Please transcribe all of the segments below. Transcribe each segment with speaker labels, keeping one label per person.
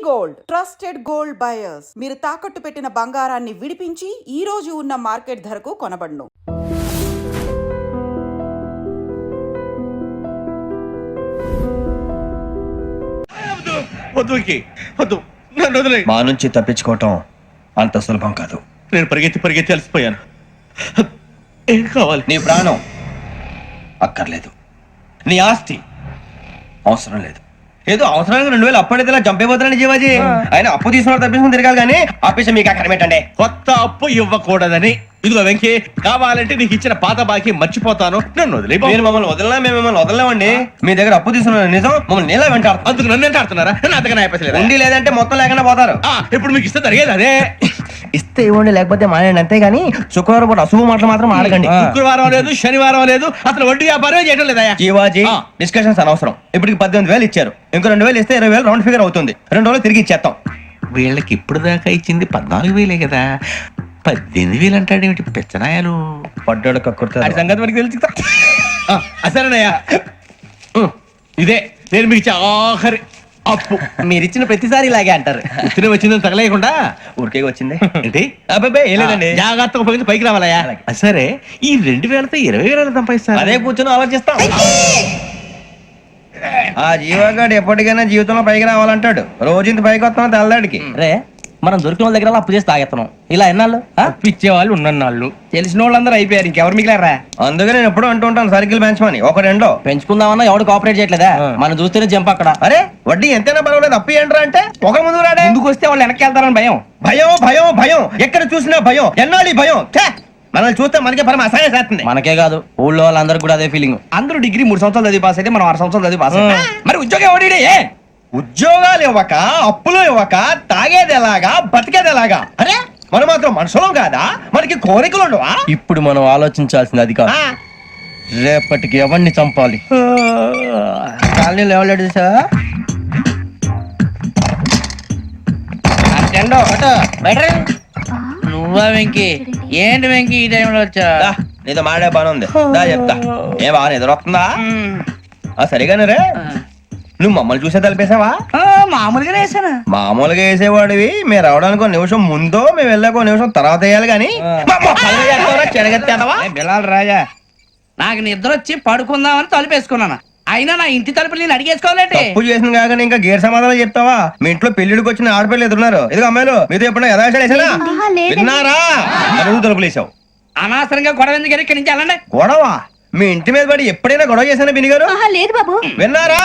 Speaker 1: Gold trusted gold buyers. మీరు తాకట్టు పెట్టిన బంగారాన్ని విడిపించి ఈ రోజు ఉన్న మార్కెట్ ధరకు కొనబడును.
Speaker 2: మా నుంచి తప్పించుకోవటం అంత సులభం కాదు.
Speaker 3: నేను పరిగెత్తి అలసిపోయాను. ఏం కావాలి?
Speaker 2: నీ ప్రాణం అక్కర్లేదు, నీ ఆస్తి అవసరం లేదు. ఏదో అవసరానికి 2000 అప్పటిలా చంపేపోతున్నాను జీవాజీ. ఆయన అప్పు తీసుకున్న తప్పించుకుని తిరగాలి కానీ ఆపేసి మీకు అక్కడ పెట్టండి.
Speaker 3: కొత్త అప్పు ఇవ్వకూడదని. ఇదిగో వెంకీ, కావాలంటే నీకు ఇచ్చిన పాత బాకీ మర్చిపోతాను, నన్ను వదిలే.
Speaker 2: మీరు మమ్మల్ని వదలనా? మేము మిమ్మల్ని వదలలేమండి. మీ దగ్గర అప్పు తీసుకున్న నిజం మమ్మల్ని నీలా వెంటాడు.
Speaker 3: అందుకు నన్ను ఎంత ఆడుతున్నారా? నన్ను అంతగా అయిపోలేదు.
Speaker 2: ఉండి లేదంటే మొత్తం లేకుండా పోతారు.
Speaker 3: ఇప్పుడు మీకు ఇస్తే జరిగేది అదే.
Speaker 2: ఇస్తే ఇవ్వండి, లేకపోతే మానేయండి. అంతేగాని శుక్రవారం పూట అశుభ మాటలు మాత్రం ఆడకండి.
Speaker 3: శుక్రవారం లేదు, శనివారం లేదు, అసలు వడ్డీ వ్యాపారం చేయడం లేదా?
Speaker 2: జీవాజీ, డిస్కషన్స్ అనవసరం. ఇప్పటికి 18,000 ఇచ్చారు, ఇంకో 2,000 ఇస్తే 20,000 రౌండ్ ఫిగర్ అవుతుంది. 2 రోజులు తిరిగి ఇచ్చేస్తాం.
Speaker 3: వీళ్ళకి ఇప్పుడు దాకా ఇచ్చింది 14,000 కదా, 18,000 అంటాడేమిటి పెచ్చనాయాలు?
Speaker 2: పడ్డాడు కక్కుర్తాడు.
Speaker 3: సంగతి వరకు తెలుసు. అసలేనయ్యా, ఇదే నేను మీకు ఇచ్చే ఆఖరి అప్పు.
Speaker 2: మీరు ఇచ్చిన ప్రతిసారి ఇలాగే అంటారు.
Speaker 3: ఇచ్చిన వచ్చిందని తగలేయకుండా
Speaker 2: ఊరికే వచ్చింది
Speaker 3: ఏంటి?
Speaker 2: అబ్బాయి ఏం లేదండి.
Speaker 3: జాగ్రత్తగా ఉపయోగించి పైకి రావాలయ్యా. సరే, ఈ 2,000తో 20,000 సంపాదిస్తారు.
Speaker 2: అదే కూర్చొని ఆలోచిస్తాం. ఆ జీవగాడు ఎప్పటికైనా జీవితంలో పైకి రావాలంటాడు. రోజు ఇంత పైకి వస్తాం తెల్లడికి.
Speaker 4: రే, మనం దొరికిన వాళ్ళ దగ్గర అప్పు చేసి తాగెత్తనం. ఇలా ఎన్నాళ్ళు
Speaker 3: ఇచ్చే వాళ్ళు ఉన్నన్నాళ్ళు
Speaker 4: తెలిసిన వాళ్ళందరూ అయిపోయారు, ఇంకెవరు మిగిలారా?
Speaker 2: అందుకే నేను ఎప్పుడు అంటూ ఉంటాను, సర్కిల్ బెంచ్ మని ఒక 2
Speaker 4: పెంచుకుందామన్నా ఎవడు కోఆపరేట్ చేయట్లేదా? మనం చూస్తేనే జంప్ అక్కడ.
Speaker 2: అరే వడ్డీ ఎంతైనా పర్వాలేదు, అప్పు ఏంట్రా అంటే ఒక ముందు రాడే.
Speaker 4: ముందుకు వస్తే వాళ్ళు వెనక్కి వెళ్తారని భయం.
Speaker 2: భయం భయం భయం, ఎక్కడ చూసినా భయం. ఎన్నాళ్ళు భయం? మనల్ని చూస్తే మనకే పరమ అసహాయం చేస్తుంది.
Speaker 4: మనకే కాదు, ఊళ్ళో వాళ్ళందరూ కూడా అదే ఫీలింగ్. అందరూ డిగ్రీ 3 సంవత్సరాలు చదివి పాస్ అయితే మనం 6 సంవత్సరాలు చదివి పాస్ అయ్యాం. మరి ఉద్యోగం ఎవడి?
Speaker 2: ఉద్యోగాలు ఇవ్వక, అప్పులు ఇవ్వక, తాగేది ఎలాగా, బతికేది ఎలాగా? అరే మనం మాత్రం మనుషులం కాదా? మనకి కోరికలు ఉండవా?
Speaker 4: ఇప్పుడు మనం ఆలోచించాల్సింది అది కాదు, రేపటికి ఎవరిని చంపాలి. కాలనీలో ఎవరు సార్?
Speaker 5: నువ్వా వెంకీ? ఏంటి వెంకీ ఈ టైంలో వచ్చా?
Speaker 2: నీతో మాడే పని ఉంది, దా చెప్తా. ఏ బాగా నిద్రొస్తుందా? సరిగానే రే, నువ్వు మమ్మల్ని చూసే తలిపేసావా?
Speaker 5: మామూలుగానే వేసానా?
Speaker 2: మామూలుగా వేసేవాడివి. మేము రావడానికి 1 నిమిషం ముందో, మేము వెళ్ళాక 1 నిమిషం తర్వాత వేయాలి కానీ
Speaker 4: బిలాల్ రాజా,
Speaker 5: నాకు నిద్ర వచ్చి పడుకుందామని తలుపేసుకున్నాను. అయినా నా ఇంటి తలుపులు నేను అడిగేసుకోవాలంటే
Speaker 2: తప్పు చేసిన కాక ఇంకా గేర్ సమాధానం చెప్తావా? మీ ఇంట్లో పెళ్లిడికి వచ్చిన ఆడపిల్లలు ఎదురున్నారు. ఇదిగో అమ్మాయిలు, మీతో ఎప్పుడైనా యథాశాలు వేసానా? విన్నారా? అడుగు తలుపులు వేసావు.
Speaker 5: అనవసరంగా గొడవ ఎందుకు ఇక్కడి నుంచి వెళ్ళండి.
Speaker 2: గొడవ? మీ ఇంటి మీద పడి ఎప్పుడైనా గొడవ చేశానా బినిగారు?
Speaker 6: లేదు బాబు.
Speaker 2: విన్నారా?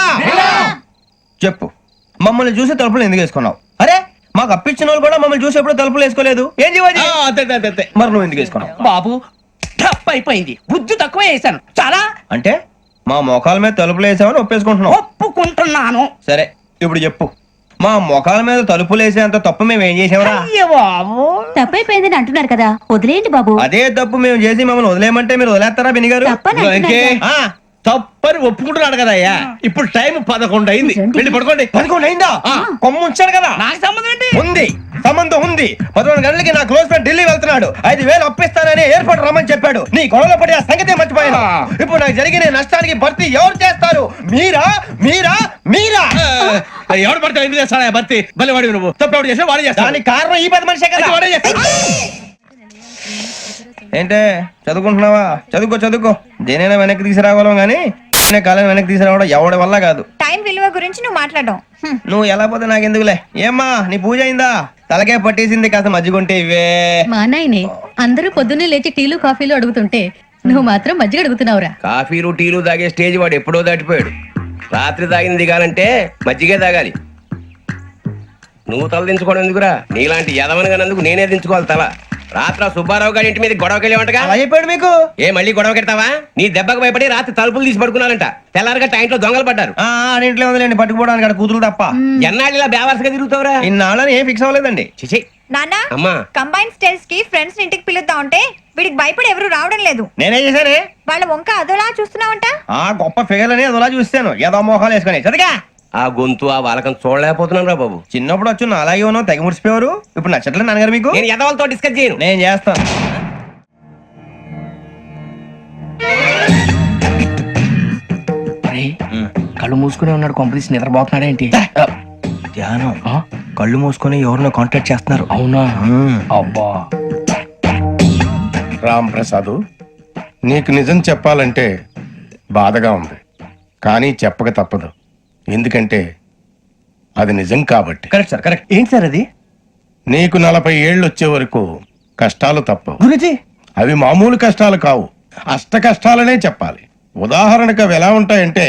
Speaker 2: చెప్పు, మమ్మల్ని చూసి తలుపులు ఎందుకు వేసుకున్నావు? అరే మాకు అప్పించిన వాళ్ళు కూడా మమ్మల్ని చూసి ఎప్పుడు తలుపులు వేసుకోలేదు. ఏం చేయాలి? మరి నువ్వు ఎందుకు వేసుకున్నావు?
Speaker 5: బాబు తప్పు అయిపోయింది, బుద్ధి తక్కువ వేసాను చాలా.
Speaker 2: అంటే మా మొఖాల మీద తలుపులు వేసామని ఒప్పేసుకుంటున్నావు?
Speaker 5: ఒప్పుకుంటున్నాను.
Speaker 2: సరే ఇప్పుడు చెప్పు, మా మొఖాల మీద తలుపులు వేసేంత తప్పు మేము ఏం చేసామరా?
Speaker 5: అయ్యో బాబు,
Speaker 6: తప్పైపోయిందని అంటున్నారు కదా, వదిలేయండి బాబు.
Speaker 2: అదే తప్పు మేము చేసి మమ్మల్ని వదిలేయమంటే మీరు వదిలేస్తారా బినిగారు?
Speaker 3: తప్పని ఒప్పుకుంటున్నాడు కదా అయ్యా. ఇప్పుడు టైం 11 అయింది, వెళ్ళి పడుకోండి.
Speaker 2: 11 అయిందా? కొమ్ము ఉంచాడు కదా.
Speaker 5: నాకు సంబంధం ఏంటి?
Speaker 2: ఉంది, సంబంధం ఉంది. 11 గంటలకి నా క్లోజ్ ఫ్రెండ్ ఢిల్లీ వెళ్తున్నాడు. 5,000 అప్పిస్తానని ఎయిర్పోర్ట్ రమ్మని చెప్పాడు. నీ గొడవలో పడి ఆ సంగతి మర్చిపోయాను. ఇప్పుడు నాకు జరిగిన నష్టానికి భర్తీ ఎవరు చేస్తారు? మీరా మీరా మీరా?
Speaker 3: ఎవడు పడితే ఎందుకు చేస్తాడా భర్తీ? మళ్ళీ వాడి నువ్వు తప్పు ఎవడు చేసా వాడే చేస్తా.
Speaker 2: దానికి కారణం ఈ 10 మనిషే కదా.
Speaker 3: వాడే చేస్తా.
Speaker 2: ఏంటే చదువుకుంటున్నావా? చదువుకో చదువుకో. దేనైనా వెనక్కి తీసుకురావాలం గానీ కాలం వెనక్కి తీసుకురావడం ఎవడి వల్ల కాదు.
Speaker 6: టైం విలువ గురించి నువ్వు మాట్లాడడం.
Speaker 2: నువ్వు ఎలా పోతే నాకెందుకులే. ఏమ్మా నీ పూజ అయిందా? తలకే పట్టేసింది, కాస్త మజ్జిగుంటే ఇవే.
Speaker 6: మా నాయనే అందరూ పొద్దున్నే లేచి టీలు కాఫీలు అడుగుతుంటే నువ్వు మాత్రం మజ్జిగ అడుగుతున్నావురా.
Speaker 7: కాఫీలు టీలు తాగే స్టేజ్ వాడు ఎప్పుడో దాటిపోయాడు. రాత్రి తాగింది దిగాలంటే మజ్జిగే తాగాలి. నువ్వు తల దించుకోవడం ఎందుకురా? నీలాంటి యదవనగానందుకు నేనే దించుకోవాలి తల. రాత్రి సుబ్బారావు గారి ఇంటి మీద గొడవకి వెళ్ళేవంటగా.
Speaker 2: అలా చెప్పాడు మీకు?
Speaker 7: ఏ మళ్ళీ గొడవ కెడతావా? నీ దెబ్బకు భయపడి రాత్రి తలుపులు తీసి పడుకున్నారంట. తెల్లారగా టైంట్లో దొంగలు పడ్డారు.
Speaker 2: ఇంట్లో ఉందిలేండి, పట్టుకుపోవడానికి అక్కడ కూతురు తప్ప.
Speaker 7: ఎన్నాళ్ళు ఇలా బేవర్స్గా తిరుగుతావురా?
Speaker 2: ఇన్నాళ్ళని ఏం ఫిక్స్ అవ్వలేదండి.
Speaker 7: చిచి
Speaker 6: నాన్న,
Speaker 7: అమ్మా,
Speaker 6: కంబైన్ స్టైల్స్ కి ఫ్రెండ్స్ ఇంటికి పిలుద్దాం అంటే వీడికి భయపడి ఎవరు రావడం లేదు.
Speaker 2: నేనేం చేశానే?
Speaker 6: వాళ్ళ వంక అదోలా చూస్తున్నావంట.
Speaker 2: గొప్ప ఫిగర్ అని అదోలా చూస్తాను, ఏదో మోహాలు వేసుకొని. చదిగా
Speaker 7: ఆ గొంతు ఆ వాలకం చూడలేకపోతున్నాను రా బాబు.
Speaker 2: చిన్నప్పుడు వచ్చి నా అలాగే ఉన్నావు, తెగ ముడిచిపోయారు. ఇప్పుడు నచ్చట్లేదు నాన్నగారు మీకు?
Speaker 7: నేను యదవలతో డిస్కస్ చేయను.
Speaker 2: నేను చేస్తాను.
Speaker 4: కళ్ళు మూసుకునే ఉన్నాడు, కొంపదీసి నిద్రపోతున్నాడేంటి?
Speaker 2: ధ్యానం
Speaker 4: కళ్ళు మూసుకొని ఎవరినో కాంటాక్ట్ చేస్తున్నారు.
Speaker 5: అవునా? అబ్బా.
Speaker 8: రామ్ ప్రసాద్, నీకు నిజం చెప్పాలంటే బాధగా ఉంది, కానీ చెప్పక తప్పదు. ఎందుకంటే అది నిజం కాబట్టి.
Speaker 4: Correct sir, correct. ఏంటి సార్ అది?
Speaker 8: నీకు 40 ఏళ్ళు వచ్చే వరకు కష్టాలు తప్పవు.
Speaker 4: గురుజీ,
Speaker 8: అవి మామూలు కష్టాలు కావు, అష్ట కష్టాలనే చెప్పాలి. ఉదాహరణకు అవి ఎలా ఉంటాయంటే,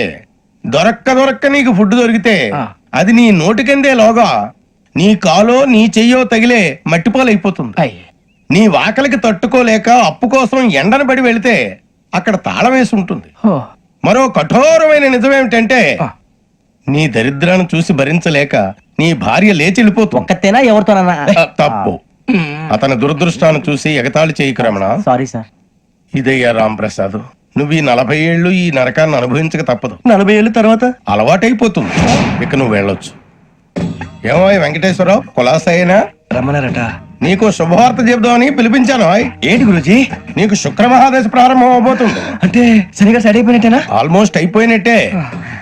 Speaker 8: దొరక్క నీకు ఫుడ్ దొరికితే అది నీ నోటికందే లోగా నీ కాలో నీ చెయ్యో తగిలే మట్టిపాలైపోతుంది. నీ వాకలికి తట్టుకోలేక అప్పు కోసం ఎండను పడి వెళితే అక్కడ తాళం వేసి ఉంటుంది. మరో కఠోరమైన నిజమేమిటంటే, నీ దరిద్రాన్ని చూసి భరించలేక నీ భార్య లేచి వెళ్ళిపోతుంది.
Speaker 4: ఒక్కతేనా ఎవరితోనన్నా?
Speaker 8: తప్పు. అతని దురదృష్టాన్ని చూసి ఎగతాళి చేయకు రమణ.
Speaker 4: Sorry sir.
Speaker 8: ఇదయ్యా రాంప్రసాద్, నువ్వు ఈ 40 ఏళ్ళు ఈ నరకాన్ని అనుభవించక తప్పదు.
Speaker 4: 40 ఏళ్ళ తర్వాత
Speaker 8: అలవాటైపోతుంది. ఇక నువ్వు వెళ్ళొచ్చు. ఏమో వెంకటేశ్వరరావు, కులాసైనా
Speaker 4: రమ్మన్నారట.
Speaker 8: నీకు శుభవార్త చెబుదామని పిలిపించాను.
Speaker 4: ఏంటి గురుజీ?
Speaker 8: నీకు శుక్రమహాదశ ప్రారంభం అవబోతుంది.
Speaker 4: అంటే సరిగా సెట్ అయిపోయినట్టేనా?
Speaker 8: ఆల్మోస్ట్ అయిపోయినట్టే.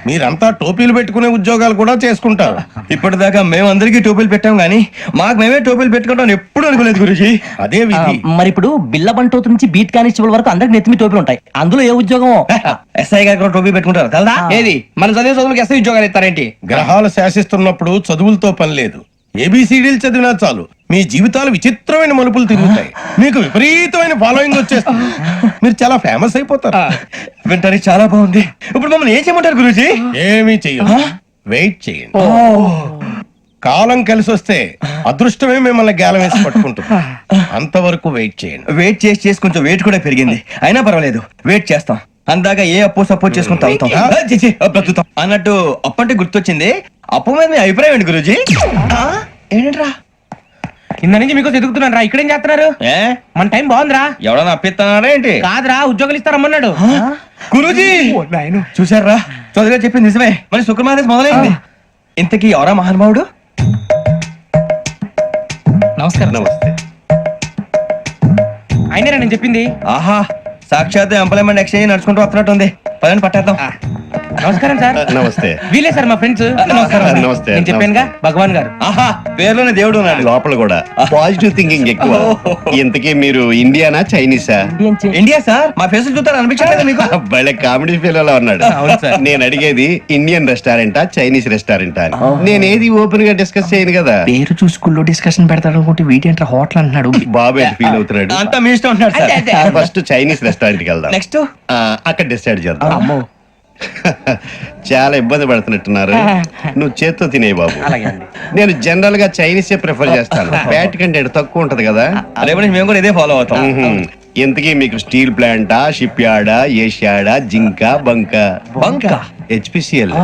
Speaker 8: మీరంతా టోపీలు పెట్టుకునే ఉద్యోగాలు కూడా చేసుకుంటారు.
Speaker 4: ఇప్పటిదాకా మేమందరికీ టోపీలు పెట్టాం గానీ మాకు మేమే టోపీలు పెట్టుకుంటాం ఎప్పుడు అనుకోలేదు గురుజీ.
Speaker 8: అదే విధి.
Speaker 9: మరి ఇప్పుడు బిల్ల బంటోతు నుంచి బీట్ కానిస్టేబుల్ వరకు అందరికి నెత్తిమి టోపీలు ఉంటాయి. అందులో ఏ ఉద్యోగం?
Speaker 4: ఎస్ఐ గారు కూడా టోపీ పెట్టుకుంటారు కదా?
Speaker 5: ఏది మన చదివే చదువులకు ఎస్ఐ ఉద్యోగాలు ఇస్తారేంటి?
Speaker 8: గ్రహాలు శాసిస్తున్నప్పుడు చదువులతో పని లేదు. ఏబిసిడీలు చదివినా చాలు మీ జీవితాలు విచిత్రమైన మలుపులు తిరుగుతాయి. మీకు విపరీతమైన ఫాలోయింగ్ వచ్చేస్తుంది. మీరు చాలా ఫేమస్ అయిపోతారు.
Speaker 4: వింటానికి చాలా బాగుంది. ఇప్పుడు మమ్మల్ని ఏం చేయమంటారు గురూజీ?
Speaker 8: ఏమీ చెయ్యదు, వెయిట్ చేయండి. కాలం కలిసి వస్తే అదృష్టమే మిమ్మల్ని గేలం వేసి పట్టుకుంటుంది. అంతవరకు వెయిట్ చేయండి.
Speaker 4: వెయిట్ చేసి కొంచెం వెయిట్ కూడా పెరిగింది. అయినా పర్వాలేదు, వెయిట్ చేస్తాం. అందాక ఏ అప్పు సపోర్ట్ చేసుకుని తాగుతాం. బ్రతుకుతాం అన్నట్టు అప్పు అంటే గుర్తొచ్చింది. అప్పు మీద మీ అభిప్రాయం ఏంటి గురూజీ? ఏంటరా
Speaker 5: కింద నుంచి మీకు ఎదుగుతున్నాను రా. ఇక్కడేం చేస్తున్నారు? మన టైం బాగుందిరా.
Speaker 4: ఎవడన్నా అప్పిస్తున్నారా ఏంటి?
Speaker 5: కాదురా, ఉద్యోగాలు ఇస్తారమ్మన్నాడు
Speaker 4: గురూజీ. చూసారా, చదువుగా చెప్పింది నిజమే. మరి శుక్రమాదేశ్ మొదలైంది. ఇంతకీ ఎవరా మహానుభావుడు?
Speaker 5: నమస్కారం.
Speaker 7: నమస్తే.
Speaker 5: అయినరా నేను చెప్పింది?
Speaker 4: ఆహా, సాక్షాత్ ఎంప్లాయ్మెంట్ ఎక్స్చేంజ్ నడుచుకుంటూ వస్తున్నట్టు ఉంది. పదని పట్టేద్దాం.
Speaker 5: నమస్కారం సార్.
Speaker 7: నమస్తే.
Speaker 5: వీలే సార్ మా ఫ్రెండ్స్.
Speaker 7: నమస్తే.
Speaker 5: నేను చెప్పానుగా భగవాన్ గారు.
Speaker 4: ఆహా, పేర్లోనే దేవుడు ఉన్నాడు.
Speaker 7: లోపల కూడా పాజిటివ్ థింకింగ్ ఎక్కువ. ఇంతకీ మీరు ఇండియానా చైనీసా?
Speaker 4: India sir. మా ఫేస్ చూస్తారు అనిపించలేదు మీకు?
Speaker 7: భలే కామెడీ ఫీల్ అలా ఉన్నాడు. నేను అడిగేది ఇండియన్ రెస్టారెంటా చైనీస్ రెస్టారెంటా అని. నేనేది ఓపెన్ గా డిస్కస్ చేయను కదా.
Speaker 5: పేరు చూసుకుల్లో డిస్కషన్ పెడతాడు అనుకుంటే వీటి అంటే హోటల్ అంటున్నాడు.
Speaker 7: బాబు ఎట్ ఫీల్ అవుతున్నాడు.
Speaker 4: అంతా మీ ఇష్టం ఉంటున్నాడు సార్.
Speaker 7: ఫస్ట్ చైనీస్ రెస్టారెంట్ కి వెళ్దాం.
Speaker 4: నెక్స్ట్
Speaker 7: అక్కడ డిసైడ్ చేద్దాం. చాలా ఇబ్బంది పడుతున్నట్టున్నారు. నువ్వు చేత్తో తినే బాబు. నేను జనరల్ గా చైనీసే ప్రిఫర్ చేస్తాను. ఫ్యాట్ కంటెంట్ తక్కువ ఉంటది కదా.
Speaker 4: రేపు నుంచి మేము కూడా ఇదే ఫాలో అవుతాం.
Speaker 7: ఇంతకీ మీకు స్టీల్ ప్లాంటా, షిప్ యార్డా, ఏషియాడా, జింక, బంకా?
Speaker 4: బంకా?
Speaker 7: హెచ్పిసిఎల్.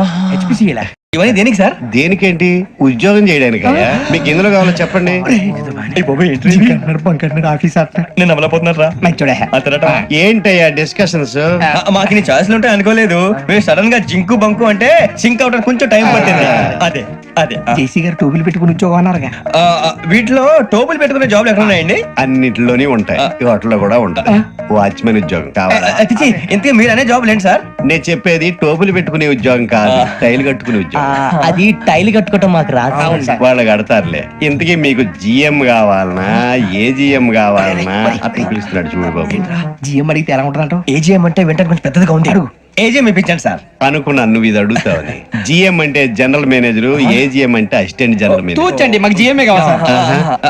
Speaker 4: ఇవన్నీ దేనికి సార్?
Speaker 7: దేనికేంటి? ఉద్యోగం చేయడానికి. మీకు ఎందులో కావాలో చెప్పండి.
Speaker 4: నేను అమలపోతున్నారా?
Speaker 7: ఏంటయ్యా డిస్కషన్స్?
Speaker 4: మాకు నీ ఛాయిస్లు ఉంటాయి అనుకోలేదు. మీరు సడన్ గా జింకు బంకు అంటే సింక్ అవడానికి కొంచెం టైం పట్టింది. అదే అదే
Speaker 5: జేసీ గారు టోపీలు పెట్టుకుని ఉద్యోగం అన్నారుగా.
Speaker 4: వీటిలో టోపులు పెట్టుకునే జాబ్లు ఎక్కడ ఉన్నాయండి?
Speaker 7: అన్నిటిలోనే ఉంటాయి. వాటిలో కూడా ఉంటాయి. వాచ్మెన్ ఉద్యోగం కావాలా?
Speaker 4: ఇంతకీ మీరు అనే జాబ్ ఏంటి సార్?
Speaker 7: నేను చెప్పేది టోపులు పెట్టుకునే ఉద్యోగం కాదు, టైల్ కట్టుకునే ఉద్యోగం.
Speaker 9: అది టైల్ కట్టుకోవటం మాకు రాదు.
Speaker 7: వాళ్ళు కడతారులే. ఇంతకీ మీకు జిఎం కావాలనా, ఏ జిఎం కావాలనా? అతను పిలుస్తున్నాడు చూడు బాబు.
Speaker 5: జిఎం అడిగితే ఎలా ఉంటుందంట?
Speaker 4: ఏజీఎం అంటే వెంటనే కొంచెం పెద్దదిగా ఉంది. ఏజీఎం ఇప్పించండి సార్.
Speaker 7: అనుకున్నాను నువ్వు ఇది అడుగుతావని. జిఎం అంటే జనరల్ మేనేజర్, ఏజిఎం అంటే అసిస్టెంట్ జనరల్ మేనేజర్.
Speaker 5: తూచండి, మాకు జిఎంఏ కావాలి సార్.